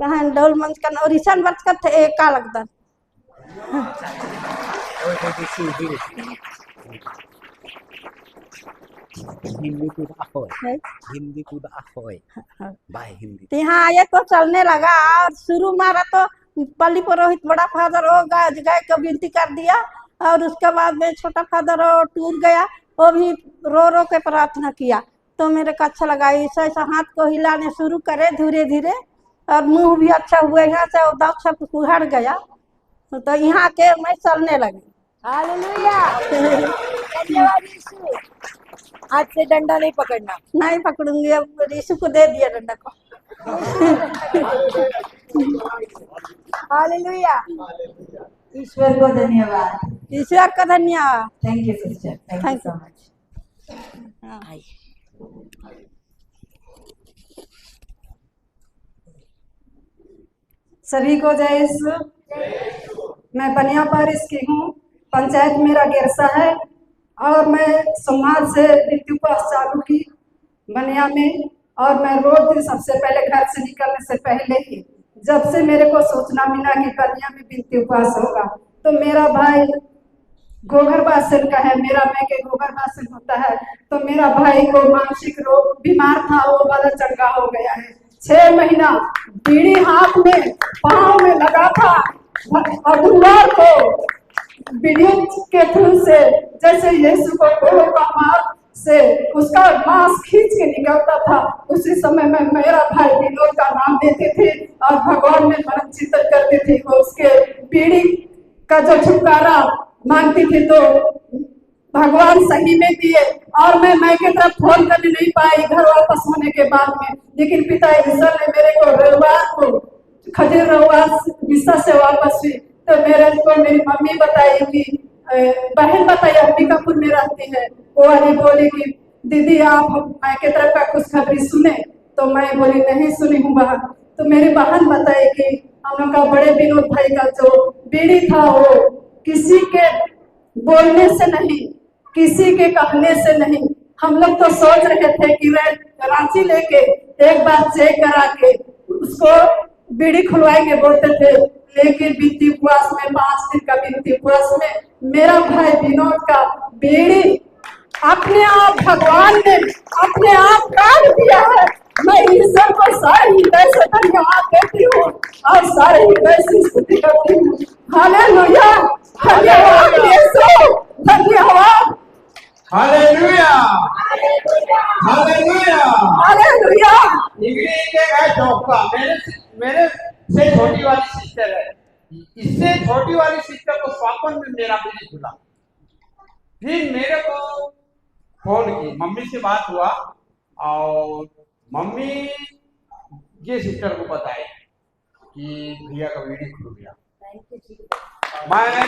कहाँ डोल मंज करना और ईशान वर्ष का थे एक का लगता हिंदी कुद अखोय बाय हिंदी तो यहाँ आए तो चलने लगा और शुरू मारा तो पल्ली पुरोहित बड़ा फादर हो गए को विनती कर दिया और उसके बाद में छोटा फादर हो टूर गया वो भी रो के प्रार्थना किया तो मेरे को अच्छा लगा ऐसा ऐसा हाथ को हिलाने शुरू करे धीरे धीरे और मुंह भी अच्छा हुआ यहाँ से दाग सब उहड़ गया तो यहाँ के मैं चलने लगी। हालेलुया, धन्यवाद यीशु। आज से डंडा नहीं पकड़ना। नहीं पकड़ूंगी, अब यीशु को दे दिया डंडा को। हालेलुया, ईश्वर को धन्यवाद। ईश्वर का धन्यवाद। Thank you sister, thank you so much. सभी को जय यीशु। मैं बनिया पारिस की हूँ, पंचायत मेरा गेरसा है और मैं सोमवार से विद्युत चालू की बनिया में और मैं रोज दिन सबसे पहले घर से निकलने से पहले ही जब से मेरे को सूचना मिला कि बनिया में विद्युत उपवास होगा तो मेरा भाई गोबर बासन का है, मेरा मैं के गोबर बासन होता है तो मेरा भाई को मानसिक रोग बीमार था, वो वाला चंगा हो गया है। 6 महीना बीड़ी हाथ में पाँव में लगा था और बुधवार को विद्युत के थ्रू से जैसे यीशु को गोलों का मार से उसका मांस खींच के निकलता था, उसी समय में मेरा भाई विनोद का नाम देते थे और भगवान में मन चिंतन करते थे। वो उसके पीढ़ी का जो छुटकारा मांगती थी तो भगवान सही में दिए और मैं के तरफ फोन करने नहीं पाई घर वापस होने के बाद में, लेकिन पिता ईश्वर ने मेरे को रविवार को खजूर रविवार विशा से वापस हुई तो मेरे को मेरी मम्मी बताई कि बहन बताई अंबिकापुर में रहती है, वो वाली बोली कि दीदी आप मैं के तरफ का कुछ खबरी सुने तो मैं बोली नहीं सुनी हूँ बहन। तो मेरी बहन बताई कि हम लोग का बड़े विनोद भाई का जो बीड़ी था वो किसी के बोलने से नहीं, किसी के कहने से नहीं, हम लोग तो सोच रहे थे कि रांची लेके एक बार चेक करा के उसको बीड़ी खुलवाएंगे बोलते थे, लेकिन बीती उपवास में 5 दिन का बीती उपवास में मेरा भाई विनोद का बीड़ी अपने आप भगवान ने अपने आप काट दिया है। मैं ईश्वर को सारे हृदय से धन्यवाद देती हूँ और सारे हृदय से स्तुति करती हूँ। हालेलुया, धन्यवाद यीशु, धन्यवाद, हालेलुया हालेलुया। हालेलुया। इंग्लिश के है डॉक्टर, मेरे से छोटी वाली सिस्टर है, इससे छोटी वाली सिस्टर को स्वापन में मेरा बिल खुला। फिर मेरे को फोन की, मम्मी से बात हुआ और मम्मी ये सिस्टर को बताए कि भैया का वीडियो खुल गया। मैं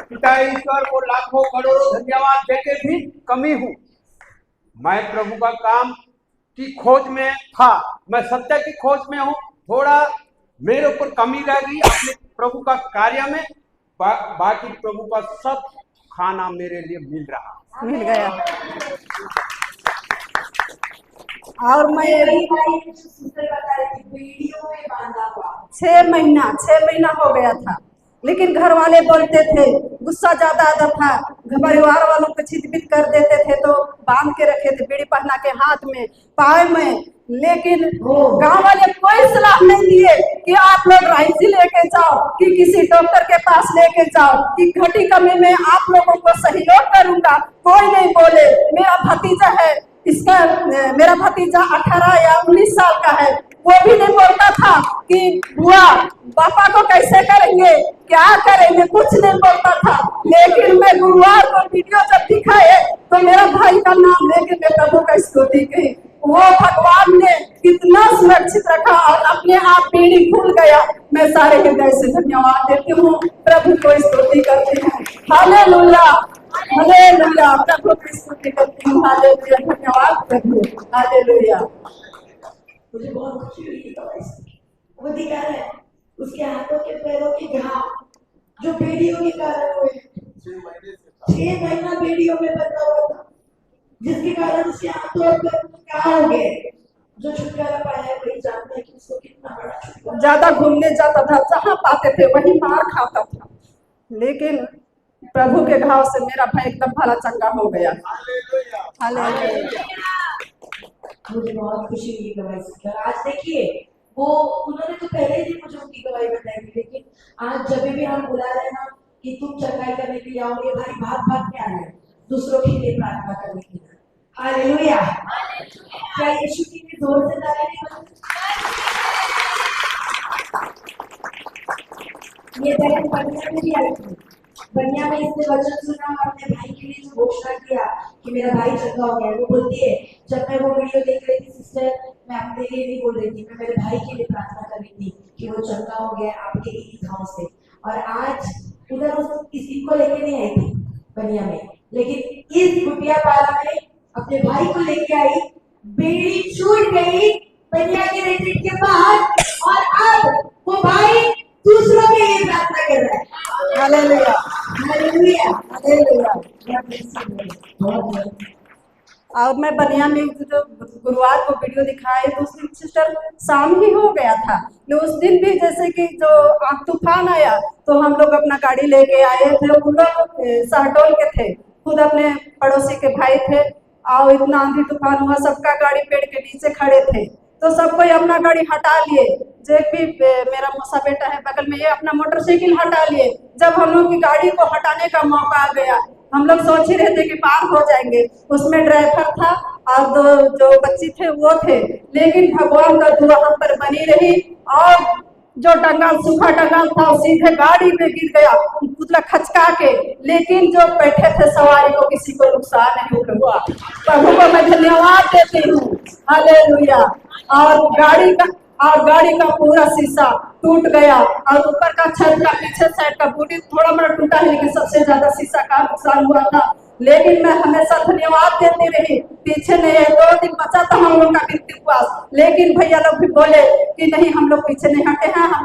पिता ईश्वर को लाखों करोड़ों धन्यवाद देके भी कमी हूँ। मैं प्रभु का काम की खोज में था, मैं सत्य की खोज में हूँ। थोड़ा मेरे ऊपर कमी रह गई अपने प्रभु का कार्य में, बाकी प्रभु का सब खाना मेरे लिए मिल रहा, मिल गया। और मैं छह महीना हो गया था, लेकिन घर वाले बोलते थे, गुस्सा ज्यादा आता था, परिवार वालों को छिटपिट कर देते थे, तो बांध के रखे थे बीड़ी पहना के हाथ में पाए में। लेकिन गांव वाले कोई सलाह नहीं दिए कि आप लोग राइसी लेके जाओ, कि किसी डॉक्टर के पास लेके जाओ, कि घटी कमी में आप लोगों को सहयोग करूंगा, कोई नहीं बोले। मेरा भतीजा है, इसका मेरा भतीजा 18 या 19 साल का है, वो भी नहीं बोलता था कि बुआ पापा को कैसे करेंगे, क्या करेंगे, कुछ नहीं बोलता था। लेकिन मैं गुरुवार को वीडियो जब दिखाए तो मेरा भाई का नाम लेके मैं प्रभु का स्तुति की। वो भगवान ने कितना सुरक्षित रखा और अपने आप पीढ़ी खुल गया। मैं सारे हृदय से धन्यवाद देती हूँ, प्रभु को स्तुति करती हूँ। हालेलुया हालेलुया, प्रभु की स्तुति करती हूँ। हालेलुया, धन्यवाद प्रभु, हालेलुया। मुझे बहुत खुशी हुई दवाई से। वो दिखा रहा है उसके हाथों के पैरों के घाव जो बेड़ियों के कारण हुए, 6 महीना बेड़ियों में बंधा हुआ था, जिसके कारण उसके हाथों और पैरों में घाव हो गए। जो छुटकारा पाया वही जानता है कि उसको कितना बड़ा छुटकारा। ज्यादा घूमने जाता था, जहाँ पाते थे वहीं मार खाता था, लेकिन प्रभु के घाव से मेरा भाई एकदम भला चंगा हो गया। हालेलुया। मुझे बहुत खुशी हुई दवाई से। आज देखिए वो उन्होंने तो पहले ही मुझे उनकी दवाई बताई थी, लेकिन आज जब भी हम बुला रहे हैं ना कि तुम चकाई करने के लिए आओगे, भाई भाग भाग के आ रहे हैं दूसरों के लिए प्रार्थना करने के लिए। हालेलुया। क्या यीशु की जोर से ताली नहीं? ये बहन बनिया में भी आई थी, बनिया में इसने वचन सुना और अपने भाई के लिए जो घोषणा किया कि मेरा भाई चंगा हो गया। वो बोलती है जब मैं वो वीडियो देख रही थी सिस्टर, मैं अपने लिए नहीं बोल रही थी, मैं मेरे भाई के लिए प्रार्थना कर रही थी कि वो चंगा हो गया आपके इस घाव से। और आज उधर उस किसी को लेके नहीं आई थी बनिया में, लेकिन इस कुटिया पारा में अपने भाई को लेके आई, बेड़ी छूट गई बनिया के रेटिंग के बाद, और अब वो भाई दूसरों के लिए प्रार्थना कर रहा है। Hallelujah hallelujah hallelujah. और मैं बनिया में जो गुरुवार को वीडियो दिखाए तो उस दिन सिस्टर शाम ही हो गया था। तो उस दिन भी जैसे कि जो तूफान आया तो हम लोग अपना गाड़ी लेके आए थे, उन लोग शहडोल के थे, खुद अपने पड़ोसी के भाई थे, और इतना आंधी तूफान हुआ, सबका गाड़ी पेड़ के नीचे खड़े थे, तो सब कोई अपना गाड़ी हटा लिए। जो भी मेरा मौसा बेटा है बगल में, ये अपना मोटरसाइकिल हटा लिए। जब हम लोग की गाड़ी को हटाने का मौका आ गया, हम लोग सोच ही रहे थे कि पार हो जाएंगे, उसमें ड्राइवर था और 2 जो बच्ची थे वो थे, लेकिन भगवान का दुआ हम पर बनी रही, और जो टंगाल सूखा टंगाल था सीधे गाड़ी में गिर गया, पुतला खचका के, लेकिन जो बैठे थे सवारी को किसी को नुकसान नहीं हुआ। प्रभु को मैं धन्यवाद देती हूँ। हालेलुया। और गाड़ी का पूरा शीशा टूट गया, और ऊपर का छत का पीछे साइड का बूटी थोड़ा मोड़ा टूटा है, लेकिन सबसे ज्यादा शीशा का नुकसान हुआ था। लेकिन मैं हमेशा धन्यवाद देती रही, पीछे नहीं, 2 दिन बचा था हम लोग का मृत्यु पास, लेकिन भैया लोग भी बोले कि नहीं हम लोग पीछे नहीं हटे हैं, हम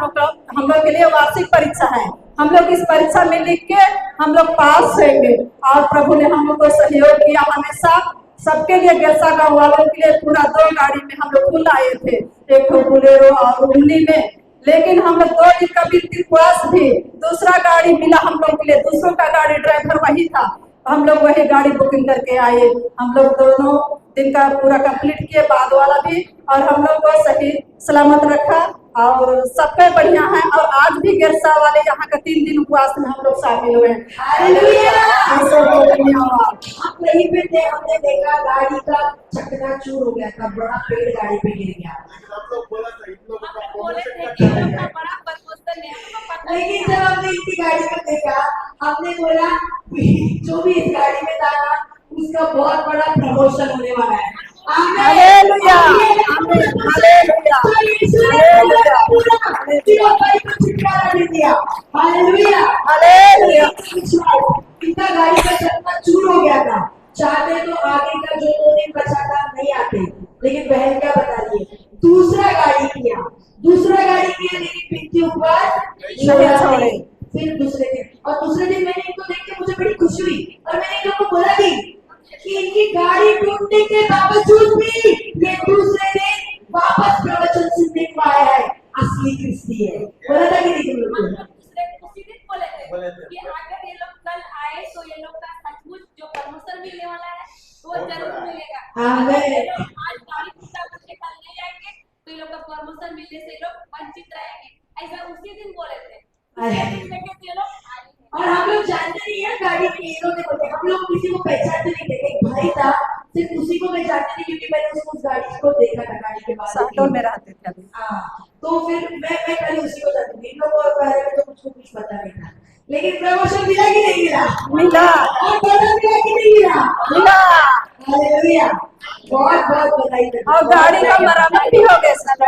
लोग के लिए वार्षिक परीक्षा है, हम लोग इस परीक्षा में लिख के हम लोग पास होंगे। और प्रभु ने हम लोग को सहयोग किया हमेशा, सबके लिए गेरसा गाँव वालों के लिए पूरा 2 गाड़ी में हम लोग फुल आए थे, एक तो बुलेरो और उमली में। लेकिन हम लोग 2 दिन का मृत्यु पास भी, दूसरा गाड़ी मिला हम लोग के लिए, दूसरों का गाड़ी ड्राइवर वही था, हम लोग वही गाड़ी बुकिंग करके आए। हम लोग दोनों दिन का पूरा कंप्लीट किए, बाद वाला भी, और हम लोग को सही सलामत रखा और सब पे बढ़िया है। और आज भी गिरसा वाले यहाँ का 3 दिन उपवास में हम लोग शामिल हुए हैं। हालेलुया। ईश्वर को धन्यवाद। हम कहीं पे थे, हमने देखा गाड़ी का चकनाचूर हो गया था, बड़ा पेड़ गाड़ी पे गिर गया। लेकिन जब हमने इनकी गाड़ी को देखा, हमने बोला जो भी इस गाड़ी में था ना, उसका बहुत बड़ा प्रमोशन होने वाला है। हालेलुया, आमीन, हालेलुया, हालेलुया, हालेलुया। इनका गाड़ी का चकनाचूर हो गया था। चाहते तो आगे का जो 2 दिन बचा था नहीं आते, लेकिन बहन क्या बता रही है, दूसरा गाड़ी किया लेकिन पिंकी उपवास नहीं छोड़े। फिर दूसरे दिन मैंने इनको देख के मुझे बड़ी खुशी हुई और मैंने इन लोगों को बोला भी कि इनकी गाड़ी टूटने के बावजूद भी ये दूसरे दिन वापस प्रवचन सुनने को आया है। असली क्रिस्ती है। बोला था कि नहीं तुम लोग? उसी दिन बोले थे कि अगर ये लोग कल आए तो ये लोग का सचमुच जो प्रमोशन मिलने वाला है वो जरूर मिलेगा। आमीन। आज गाड़ी टूटा बच्चे कल नहीं आएंगे तो ये लोग का प्रमोशन मिलने से ये लोग वंचित रहेंगे, ऐसा उसी दिन बोले थे। और हम लोग जानते नहीं है गाड़ी में हीरो ने बोले, हम लोग किसी को पहचानते नहीं थे। एक भाई था, सिर्फ उसी को पहचानते नहीं क्योंकि मैंने उसको उस गाड़ी को देखा था गाड़ी के बाद। साटोल में रहते थे अभी। हाँ, तो फिर मैं कल उसी को जानती थी। इन लोगों के बारे में तो मुझको कुछ पता नहीं था, लेकिन प्रमोशन मिला कि नहीं मिला? मिला। और बोनस मिला कि नहीं मिला? मिला। हालेलुया, बहुत बहुत बधाई। और गाड़ी का मरम्मत भी हो गया सर।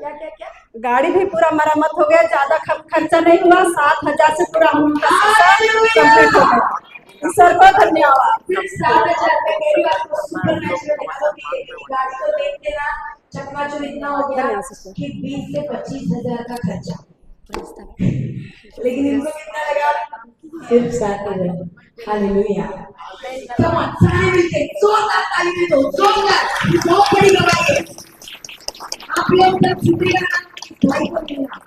क्या गाड़ी भी पूरा मरम्मत हो गया, ज्यादा खर्चा नहीं हुआ। 7,000 से पूरा हम लोग का कंप्लीट हो गया। ईश्वर को धन्यवाद। फिर 7,000 में मेरी बात को सुपर नेचुरल दिखाओगी। गाड़ी को देख के ना चकनाचूर इतना हो गया कि 20 से 25,000 का खर्चा, लेकिन इनको कितना लगा? सिर्फ 7,000। हालेलुया, कम ऑन, सारे मिलके जोरदार ताली दे दो, जोरदार। बहुत बड़ी कमाई है। आप लोग सब सुनिएगा, भाई को मिलना,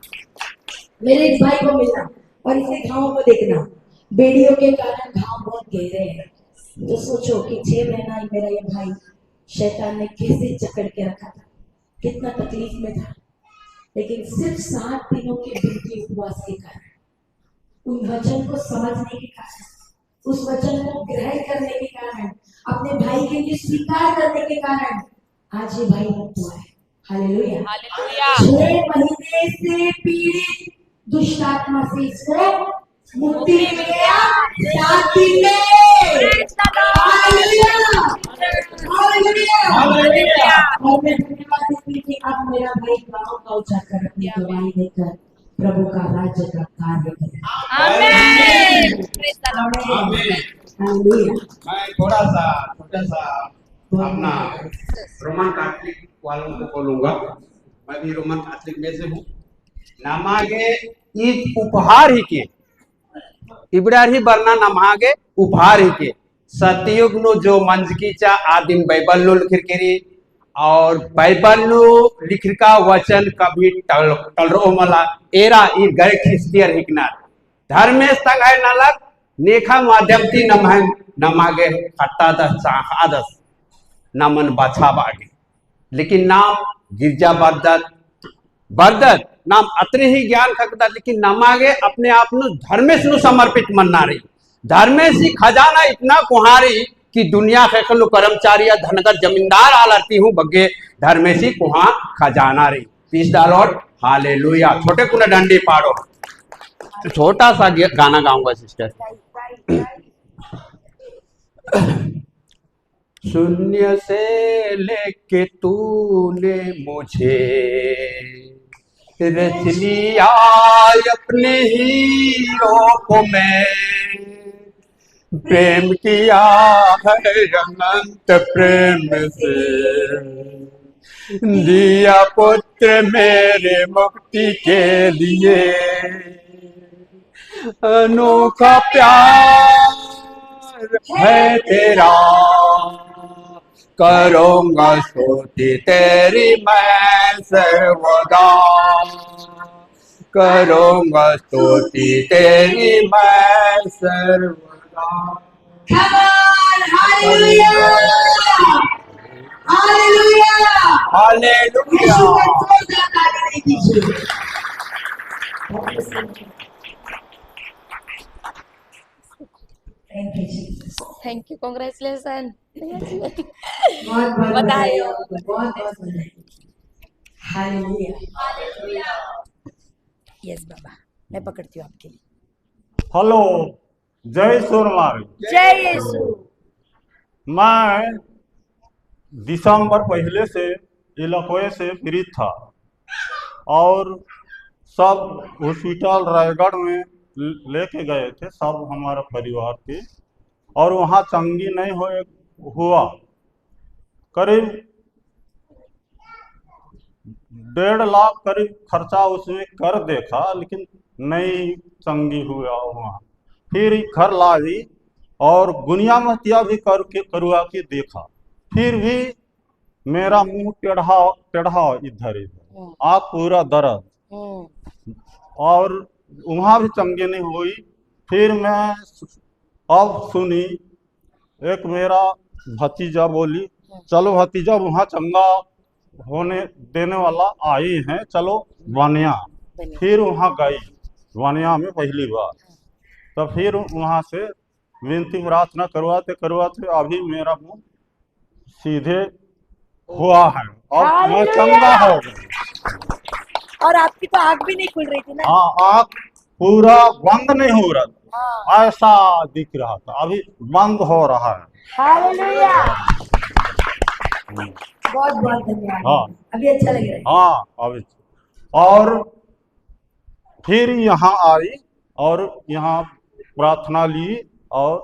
मेरे इस भाई को मिलना और इसे घावों को देखना। बेड़ियों के कारण घाव बहुत गहरे हैं। तो सोचो कि 6 महीना मेरा ये भाई शैतान ने कैसे जकड़ के रखा था, कितना तकलीफ में था, लेकिन सिर्फ 7 दिनों के विनती उपवास के कारण, उन वचन को समझने के कारण, उस वचन को ग्रहण करने के कारण, अपने भाई के लिए स्वीकार करने के कारण आज ये भाई मुक्त हुआ है। Hallelujah, hallelujah. 6 महीने से पीड़ित दुष्ट आत्मा से इसको मुक्ति मिल गया 7 दिन में। Hallelujah, hallelujah. और मैं धन्यवाद देती हूँ कि अब मेरा भाई गाँव गाँव जाकर अपनी गवाही देकर प्रभु का राज्य का कार्य करे। आमीन। हालेलुया। मैं थोड़ा सा छोटा सा अपना रोमन कैथोलिक वालों को बोलूंगा। मैं भी रोमन कैथोलिक में से हूँ। नमागे ईद उपहार ही के इब्रार ही बरना नमागे उपहार ही के सतयुग नो जो मंजकीचा आदिम बाइबल नो लिखिरकेरी और बाइबल नो लिखिरका वचन कभी टलरो मला एरा ई गए ख्रिस्तियर हिकना धर्मेश तंगाय नलक नेखा माध्यमती नमागे खट्टा दस चाहादस नमन बाछा बागे, लेकिन नाम गिरजा बरदत नाम अतरे ही ज्ञान खकदा, लेकिन नमागे अपने आप नु धर्मेश नु समर्पित मनना रही। धर्मेश ही खजाना इतना कुहारी कि दुनिया के खलो कर्मचारी या धनगर जमींदार आलती हूँ बग्गे धर्मेश ही कुहा खजाना रही। पीस डालोट हालेलुया। छोटे कुने डंडी पाड़ो। तो छोटा सा गाना गाऊंगा सिस्टर। शून्य से लेके तूने मुझे रच लिया अपने ही रूप में, प्रेम किया है अनंत प्रेम से, दिया पुत्र मेरे मुक्ति के लिए, अनोखा प्यार है तेरा, करूंगा स्तुति तेरी मैं सर्वदा, करूंगा स्तुति तेरी मैं सर्वदा। Hallelujah, hallelujah, hallelujah. कीजिए। Thank you Jesus. Thank you, congratulation. बहुत बहुत बधाई आपको, बहुत बहुत बधाई। हालेलुया। यस बाबा, मैं पकड़ती हूँ आपके लिए। हेलो, जय सोनमार्ग। जय यीशु। मैं दिसंबर पहले से इलाके से पीड़ित था और सब हॉस्पिटल रायगढ़ में लेके गए थे, सब हमारा परिवार के, और वहाँ चंगी नहीं हुआ। करीब 1.5 लाख करीब खर्चा उसमें कर देखा, लेकिन नहीं चंगी हुआ वहाँ। फिर घर लाई और गुनिया महतिया भी करवा के देखा, फिर भी मेरा मुंह टेढ़ा इधर आँख पूरा दर्द, और वहाँ भी चंगी नहीं हुई। फिर मैं अब सुनी, एक मेरा भतीजा बोली, चलो भतीजा वहाँ चंगा होने देने वाला आई हैं, चलो बनिया। फिर वहाँ गई, बनिया में पहली बार। तो फिर वहाँ से विनती प्रार्थना करवाते अभी मेरा मुंह सीधे हुआ है और मैं चंगा हो गया। और आपकी तो आँख भी नहीं खुल रही थी ना? हाँ, आँख पूरा बंद नहीं हो रहा था, ऐसा दिख रहा था, अभी बंद हो रहा है। हालेलुया। बहुत बहुत धन्यवाद। हाँ, अभी अच्छा लग रहा है? हाँ अभी। और फिर यहाँ आई और यहाँ प्रार्थना ली और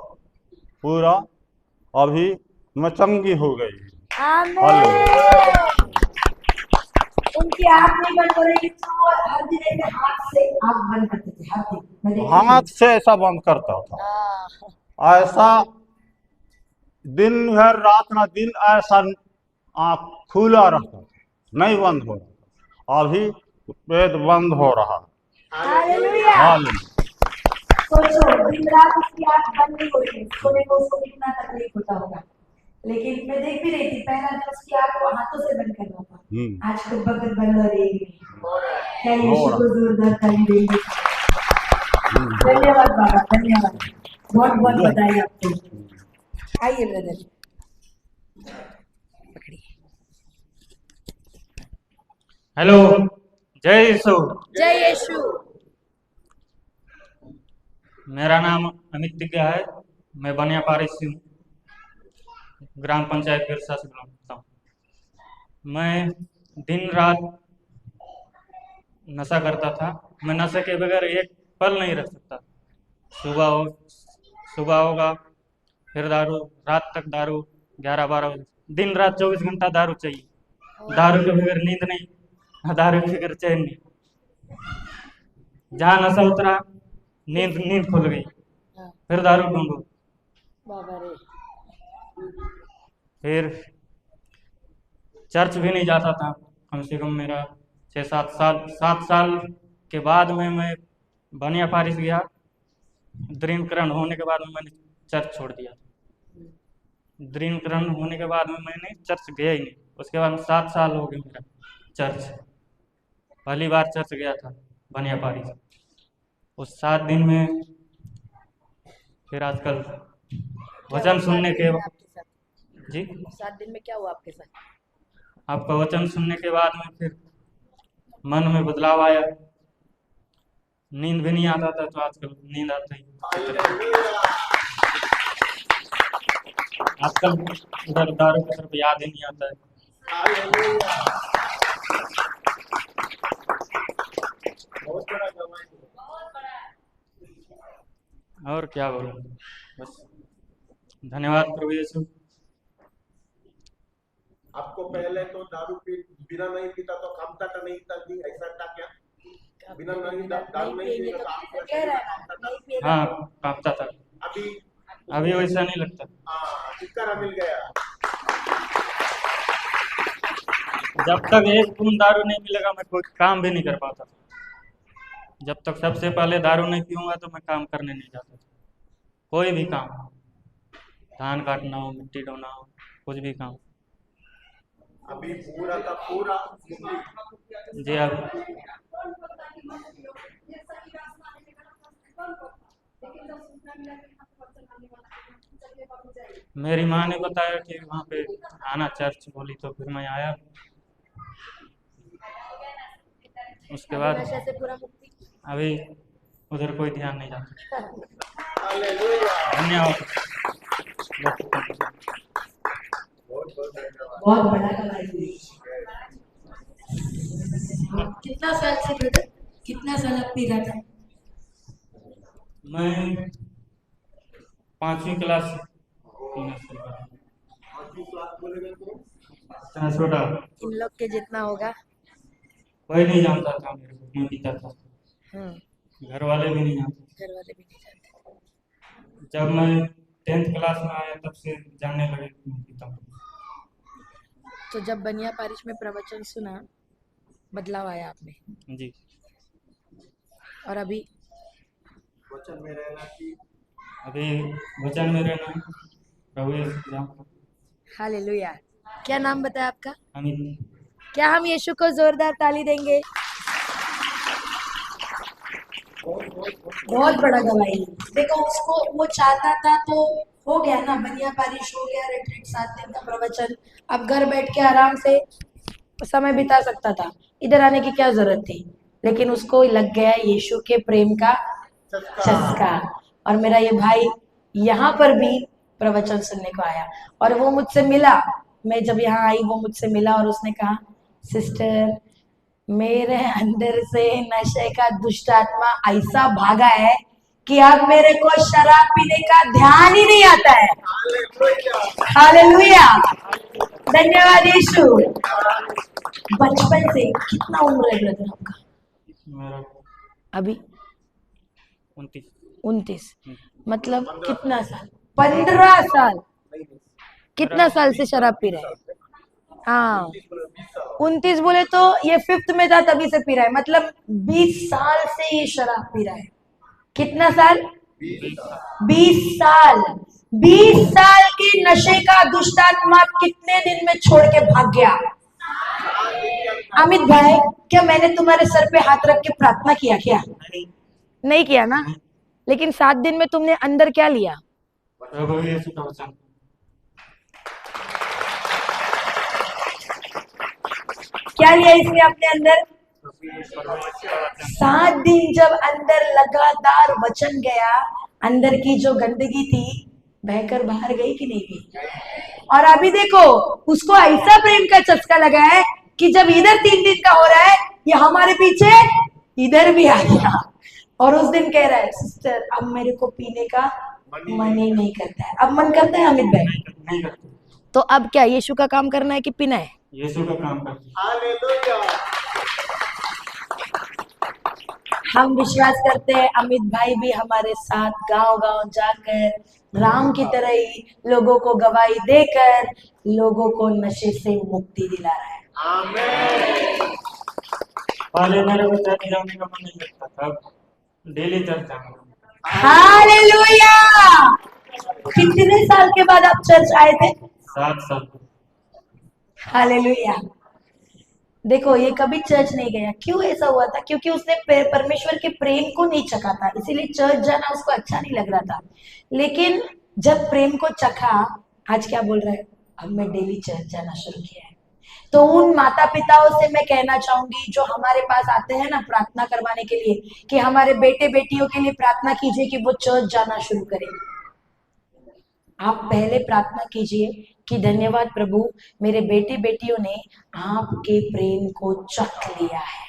पूरा अभी मैं चंगी हो गई। उनकी आँख नहीं बंद हो रही थी, वो हर दिन ऐसे हाथ से आँख बंद करते थे, हाथ से ऐसा बंद करता था, ऐसा दिन भर रात ना दिन ऐसा आँख खुला रहता था, नहीं बंद हो रहा। अभी पेट बंद हो रहा। हालेलुया। सोचो, दिन रात उसकी आँख बंद नहीं हो रही, सोने को उसको कितना तकलीफ होता होगा। लेकिन मैं देख भी रही थी, पहला दिन उसकी आँख को हाथों से बंद करना था, आज खुद बखुद बंद हो रही है। क्या यीशु को जोरदार ताली देंगे। धन्यवाद बाबा, धन्यवाद, बहुत बहुत बधाई आपको। आइए ब्रदर, पकड़िए। हेलो, जय यीशु। जय यीशु। मेरा नाम अमित दिग्गा है, मैं बनिया पारिश से हूँ, ग्राम पंचायत बिरसा से बिलोंग करता हूँ। मैं दिन रात नशा करता था, मैं नशे के बगैर एक पल नहीं रख सकता। सुबह होगा फिर दारू, रात तक दारू, 11-12 बजे, दिन रात 24 घंटा दारू चाहिए। दारू के बगैर नींद नहीं, दारू के बगैर चैन नहीं। जहाँ नशा उतरा नींद खुल गई, फिर दारू ढूंढो। फिर चर्च भी नहीं जाता था, कम से कम मेरा 7 साल के बाद में मैं बनिया पारिश गया। दृढ़ीकरण होने के बाद में मैंने चर्च छोड़ दिया। दृढ़ीकरण होने के बाद में मैंने चर्च गया ही नहीं। उसके बाद 7 साल हो गए मेरा चर्च। पहली बार चर्च गया था बनिया पारिश, उस 7 दिन में फिर आजकल वचन सुनने के जी 7 दिन में क्या हुआ आपके साथ? आपका वचन सुनने के बाद में फिर मन में बदलाव आया। नींद भी नहीं आता था, तो आजकल नींद आता ही। आजकल उधर दारू की तरफ याद ही नहीं आता है। और क्या बोलूं, बस धन्यवाद प्रभु यीशु। आपको पहले तो दारू बिना नहीं पीता तो कामता का नहीं था जी, ऐसा था क्या? बिना नहीं दारू नहीं पिएगा तो आपको हाँ कांपता था। अभी वैसा नहीं लगता। छुटकारा मिल गया। जब तक एक बूंद दारू नहीं मिलेगा मैं कोई काम भी नहीं कर पाता। जब तक सबसे पहले दारू नहीं पीऊंगा तो मैं काम करने नहीं जाता। कोई भी काम, धान काटना हो, मिट्टी ढोना हो, कुछ भी काम। अभी पूरा का पूरा जी अब मेरी माँ ने बताया कि वहाँ पे आना चर्च बोली, तो फिर मैं आया। उसके बाद नशे से पूरा मुक्ति। अभी उधर कोई ध्यान नहीं जाता। हालेलुया। धन्यवाद। बहुत बड़ा कमाई हुई। कितना साल से ब्रदर, कितना साल आप पी रहा था? मैं 5वीं क्लास से पीना शुरू करा। इतना छोटा इन लोग के जितना होगा। कोई नहीं जानता था मेरे को, मैं पीता था। घर वाले भी नहीं जानते। घर वाले भी नहीं जानते। जब मैं 10th क्लास में आया तब से जानने लगे कि मैं पीता हूँ। तो जब बनिया पारिश में प्रवचन सुना, बदलाव आया आप में? जी। और अभी वचन में रहना कि अभी वचन में रहना प्रभु यीशु नाम। हालेलुया। क्या नाम बताया आपका? अमित। क्या हम यीशु को जोरदार ताली देंगे? बहुत बड़ा गवाही। देखो उसको वो चाहता था तो हो गया ना, बनिया पारिश हो गया, रिट्रीट 7 दिन का प्रवचन, अब घर बैठ के आराम से समय बिता सकता था, इधर आने की क्या जरूरत थी। लेकिन उसको लग गया यीशु के प्रेम का चस्का। और मेरा ये भाई यहाँ पर भी प्रवचन सुनने को आया और वो मुझसे मिला। मैं जब यहाँ आई वो मुझसे मिला और उसने कहा, सिस्टर मेरे अंदर से नशे का दुष्ट आत्मा ऐसा भागा है कि अब मेरे को शराब पीने का ध्यान ही नहीं आता है। हालेलुया। धन्यवाद यीशु। बचपन से कितना उम्र है ब्रदर आपका? मेरा अभी 29। मतलब कितना साल? 15 साल। कितना साल से शराब पी रहे हैं? हाँ 29 बोले तो ये 5th में था तभी से पी रहा है, मतलब 20 साल से ये शराब पी रहा है। कितना साल? 20 साल। 20 साल की नशे का दुष्टात्मा कितने दिन में छोड़ के भाग गया? अमित भाई, क्या मैंने तुम्हारे सर पे हाथ रख के प्रार्थना किया क्या? नहीं किया ना। लेकिन 7 दिन में तुमने अंदर क्या लिया? प्रभु यीशु का वचन। क्या लिया इसने अपने अंदर? 7 दिन जब अंदर लगातार वचन गया, अंदर की जो गंदगी थी बहकर बाहर गई कि नहीं गई? और अभी देखो उसको ऐसा प्रेम का चस्का लगा है कि जब इधर 3 दिन का हो रहा है, ये हमारे पीछे इधर भी आ गया। और उस दिन कह रहा है, सिस्टर अब मेरे को पीने का मन ही नहीं करता है। अब मन करता है अमित भाई? तो अब क्या यीशु का काम करना है कि पीना है? यीशु का काम करना। हालेलुया। हम विश्वास करते हैं अमित भाई भी हमारे साथ गांव-गांव जाकर राम की तरह ही लोगों को गवाही देकर लोगों को नशे से मुक्ति दिला रहा है। आमीन। पहले मेरे को चर्च जाने का मन नहीं करता था, अब डेली चर्च जाना। हालेलुया। कितने साल के बाद आप चर्च आए थे? 7 साल। हालेलुया। देखो ये कभी चर्च नहीं गया, क्यों ऐसा हुआ था? क्योंकि उसने परमेश्वर के प्रेम को नहीं चखा था, इसीलिए चर्च जाना उसको अच्छा नहीं लग रहा था। लेकिन जब प्रेम को चखा, आज क्या बोल रहा है? अब मैं डेली चर्च जाना शुरू किया है। तो उन माता पिताओं से मैं कहना चाहूंगी जो हमारे पास आते हैं ना प्रार्थना करवाने के लिए, कि हमारे बेटे बेटियों के लिए प्रार्थना कीजिए कि वो चर्च जाना शुरू करें। आप पहले प्रार्थना कीजिए कि धन्यवाद प्रभु, मेरे बेटे बेटियों ने आपके प्रेम को चख लिया है।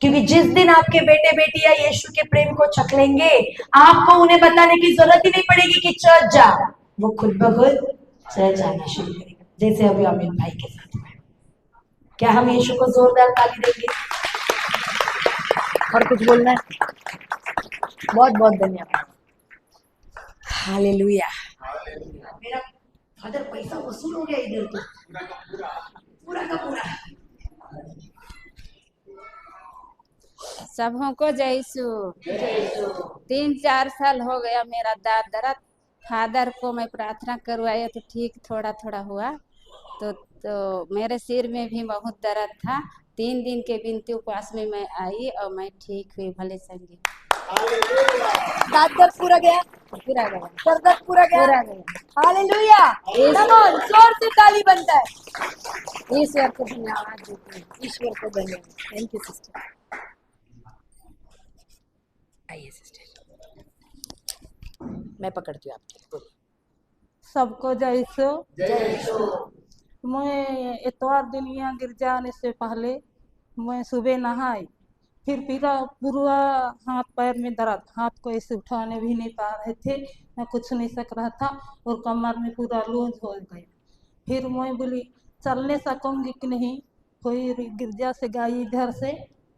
क्योंकि जिस दिन आपके बेटे बेटियां यीशु के प्रेम को चख लेंगे, आपको उन्हें बताने की जरूरत ही नहीं पड़ेगी कि चर्च जा, वो खुद ब खुद चर्च आना शुरू करेगा, जैसे अभी अमित भाई के साथ में। क्या हम यीशु को जोरदार ताली देंगे? और कुछ बोलना है? बहुत बहुत धन्यवाद। हालेलुया। मेरा फादर पैसा वसूल हो गया इधर तो पूरा का पूरा। सबों को जयसु। 3-4 साल हो गया मेरा दादरा फादर को मैं प्रार्थना करवाया तो ठीक थोड़ा थोड़ा हुआ, तो तो मेरे सिर में भी बहुत दर्द था। 3 दिन के बिनती उपवास में मैं आई और मैं ठीक हुई भले संगी। दर्द पूरा गया, पूरा गया, दर्द पूरा गया, पूरा गया। हालेलुया, नमन, जोर से ताली बनता है। ईश्वर को धन्यवाद देती हूँ, ईश्वर को धन्यवाद। Thank you sister. आइए सिस्टर, मैं पकड़ती हूँ आपकी, बोलिए। सबको जय सो। जय सो। मैं इतवार दिन यहाँ गिरजा आने से पहले मैं सुबह नहाई, फिर पूरा हाथ पैर में दर्द, हाथ को ऐसे उठाने भी नहीं पा रहे थे, मैं कुछ नहीं सक रहा था और कमर में पूरा लूज हो गया। फिर मैं बोली चलने सकूंगी कि नहीं, कोई गिरजा से गई इधर से,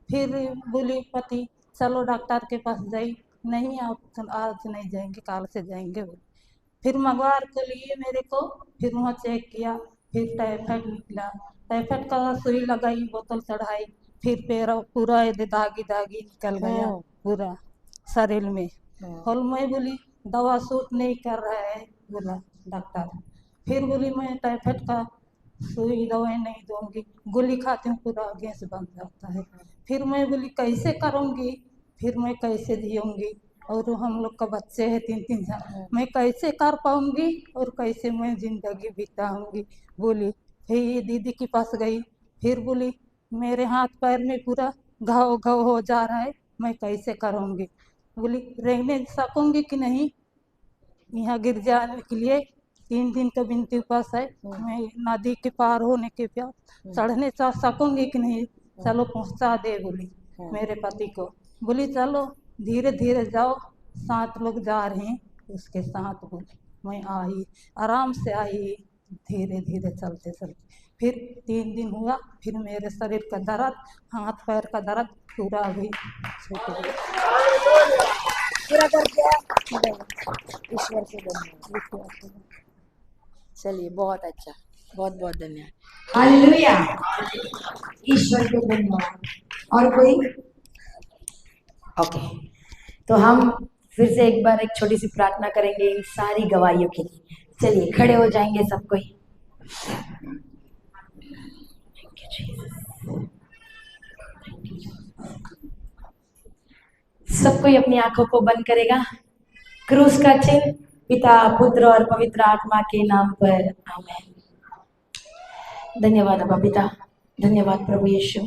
फिर बोली पति चलो डॉक्टर के पास जाई, नहीं आप आज नहीं जाएंगे, कल से जाएंगे। फिर मंगलवार को लिए मेरे को, फिर वहाँ चेक किया, फिर टाइफाइड निकला, टाइफाइड का सुई लगाई, बोतल चढ़ाई, फिर पैर पूरा दागी दागी निकल गया पूरा शरीर में। और मैं बोली दवा सूट नहीं कर रहा है, बोला डॉक्टर। फिर बोली मैं टाइफाइड का सुई दवाई नहीं दूंगी, गोली खाती हूँ पूरा गैस बन जाता है। फिर मैं बोली कैसे करूँगी, फिर मैं कैसे जीऊँगी, और हम लोग का बच्चे हैं 3-3 जन, मैं कैसे कर पाऊँगी और कैसे मैं जिंदगी बिताऊँगी। बोली फिर दीदी के पास गई, फिर बोली मेरे हाथ पैर में पूरा घाव घाव हो जा रहा है, मैं कैसे करूँगी। बोली रहने सकूँगी कि नहीं, यहाँ गिर जाने के लिए 3 दिन का बिनती उपास है, मैं नदी के पार होने के प्यार चढ़ने जा सकूँगी कि नहीं, चलो पहुँचा दे बोली मेरे पति को। बोली चलो धीरे धीरे जाओ, 7 लोग जा रहे हैं उसके साथ। बोली मैं आई, आराम से आई, धीरे धीरे चलते चलते। फिर 3 दिन हुआ, फिर मेरे शरीर का दर्द, हाथ पैर का दर्द पूरा भी छूट गया, पूरा कर दिया। ईश्वर को धन्यवाद। चलिए बहुत अच्छा, बहुत बहुत धन्यवाद। हालेलुया, ईश्वर को धन्यवाद। और कोई? ओके, तो हम फिर से एक बार एक छोटी सी प्रार्थना करेंगे इन सारी गवाहियों के लिए। चलिए खड़े हो जाएंगे सब कोई। सब कोई अपनी आंखों को बंद करेगा। क्रूस का चिन्ह पिता, पुत्र और पवित्र आत्मा के नाम पर, आमीन। धन्यवाद अब्बा पिता, धन्यवाद प्रभु यीशु,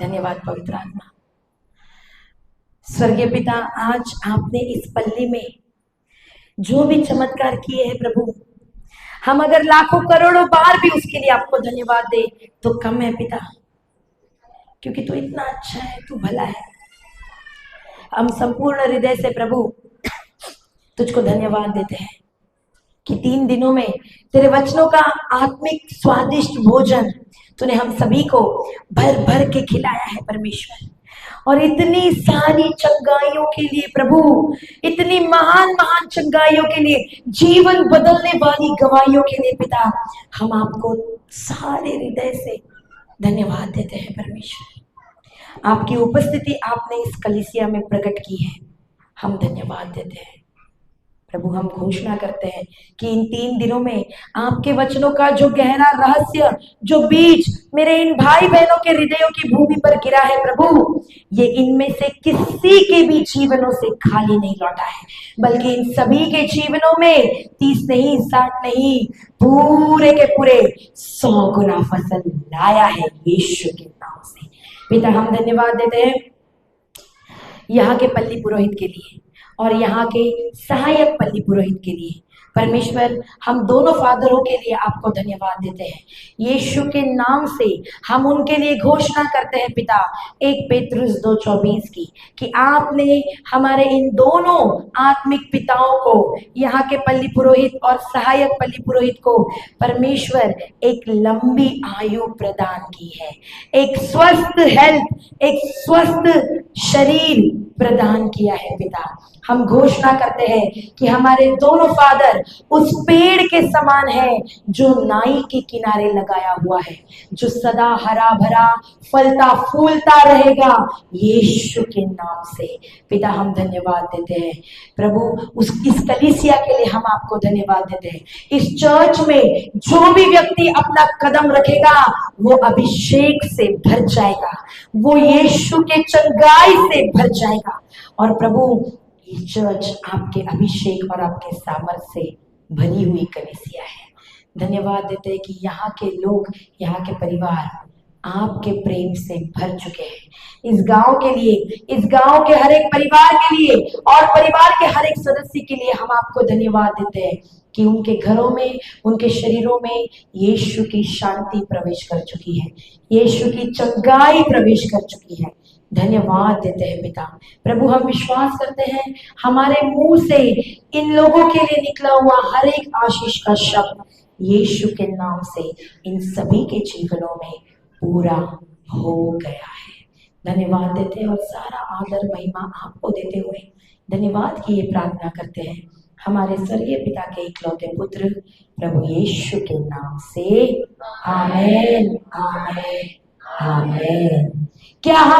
धन्यवाद पवित्र आत्मा। स्वर्गीय पिता, आज आपने इस पल्ली में जो भी चमत्कार किए हैं प्रभु, हम अगर लाखों करोड़ों बार भी उसके लिए आपको धन्यवाद दे तो कम है पिता, क्योंकि तू इतना अच्छा है, तू भला है। हम संपूर्ण हृदय से प्रभु तुझको धन्यवाद देते हैं कि 3 दिनों में तेरे वचनों का आत्मिक स्वादिष्ट भोजन तूने हम सभी को भर भर के खिलाया है परमेश्वर। और इतनी सारी चंगाइयों के लिए प्रभु, इतनी महान महान चंगाइयों के लिए, जीवन बदलने वाली गवाहियों के लिए पिता, हम आपको सारे हृदय से धन्यवाद देते हैं परमेश्वर। आपकी उपस्थिति आपने इस कलीसिया में प्रकट की है, हम धन्यवाद देते हैं प्रभु। हम घोषणा करते हैं कि इन 3 दिनों में आपके वचनों का जो गहरा रहस्य, जो बीज मेरे इन भाई बहनों के हृदयों की भूमि पर गिरा है प्रभु, ये इनमें से किसी के भी जीवनों से खाली नहीं लौटा है, बल्कि इन सभी के जीवनों में 30 नहीं, 60 नहीं, पूरे के पूरे 100 गुना फसल लाया है यीशु के नाम से। पिता, हम धन्यवाद देते हैं यहाँ के पल्ली पुरोहित के लिए और यहाँ के सहायक पल्ली पुरोहित के लिए। परमेश्वर, हम दोनों फादरों के लिए आपको धन्यवाद देते हैं यीशु के नाम से। हम उनके लिए घोषणा करते हैं पिता 1 पेतरुस 2:24 की, कि आपने हमारे इन दोनों आत्मिक पिताओं को, यहाँ के पल्ली पुरोहित और सहायक पल्ली पुरोहित को परमेश्वर एक लंबी आयु प्रदान की है, एक स्वस्थ हेल्थ, एक स्वस्थ शरीर प्रदान किया है पिता। हम घोषणा करते हैं कि हमारे दोनों फादर उस पेड़ के समान है जो नाई के किनारे लगाया हुआ है, जो सदा हरा भरा फलता फूलता रहेगा यीशु के नाम से। पिता हम धन्यवाद देते हैं प्रभु, इस कलीसिया के लिए हम आपको धन्यवाद देते हैं। इस चर्च में जो भी व्यक्ति अपना कदम रखेगा वो अभिषेक से भर जाएगा, वो यीशु के चंगाई से भर जाएगा। और प्रभु ये चर्च आपके अभिषेक और आपके सामर्थ से भरी हुई कलीसिया है। धन्यवाद देते हैं कि यहाँ के लोग, यहाँ के परिवार आपके प्रेम से भर चुके हैं। इस गांव के लिए, इस गांव के हर एक परिवार के लिए और परिवार के हर एक सदस्य के लिए हम आपको धन्यवाद देते हैं कि उनके घरों में, उनके शरीरों में यीशु की शांति प्रवेश कर चुकी है, यीशु की चंगाई प्रवेश कर चुकी है। धन्यवाद देते हैं पिता। प्रभु हम विश्वास करते हैं हमारे मुंह से इन लोगों के लिए निकला हुआ हर एक आशीष का शब्द यीशु के नाम से इन सभी के जीवनों में पूरा हो गया है। धन्यवाद देते हैं और सारा आदर महिमा आपको देते हुए धन्यवाद की ये प्रार्थना करते हैं हमारे स्वर्गीय पिता के इकलौते पुत्र प्रभु यीशु के नाम से। आमीन, आमीन, आमीन। क्या हम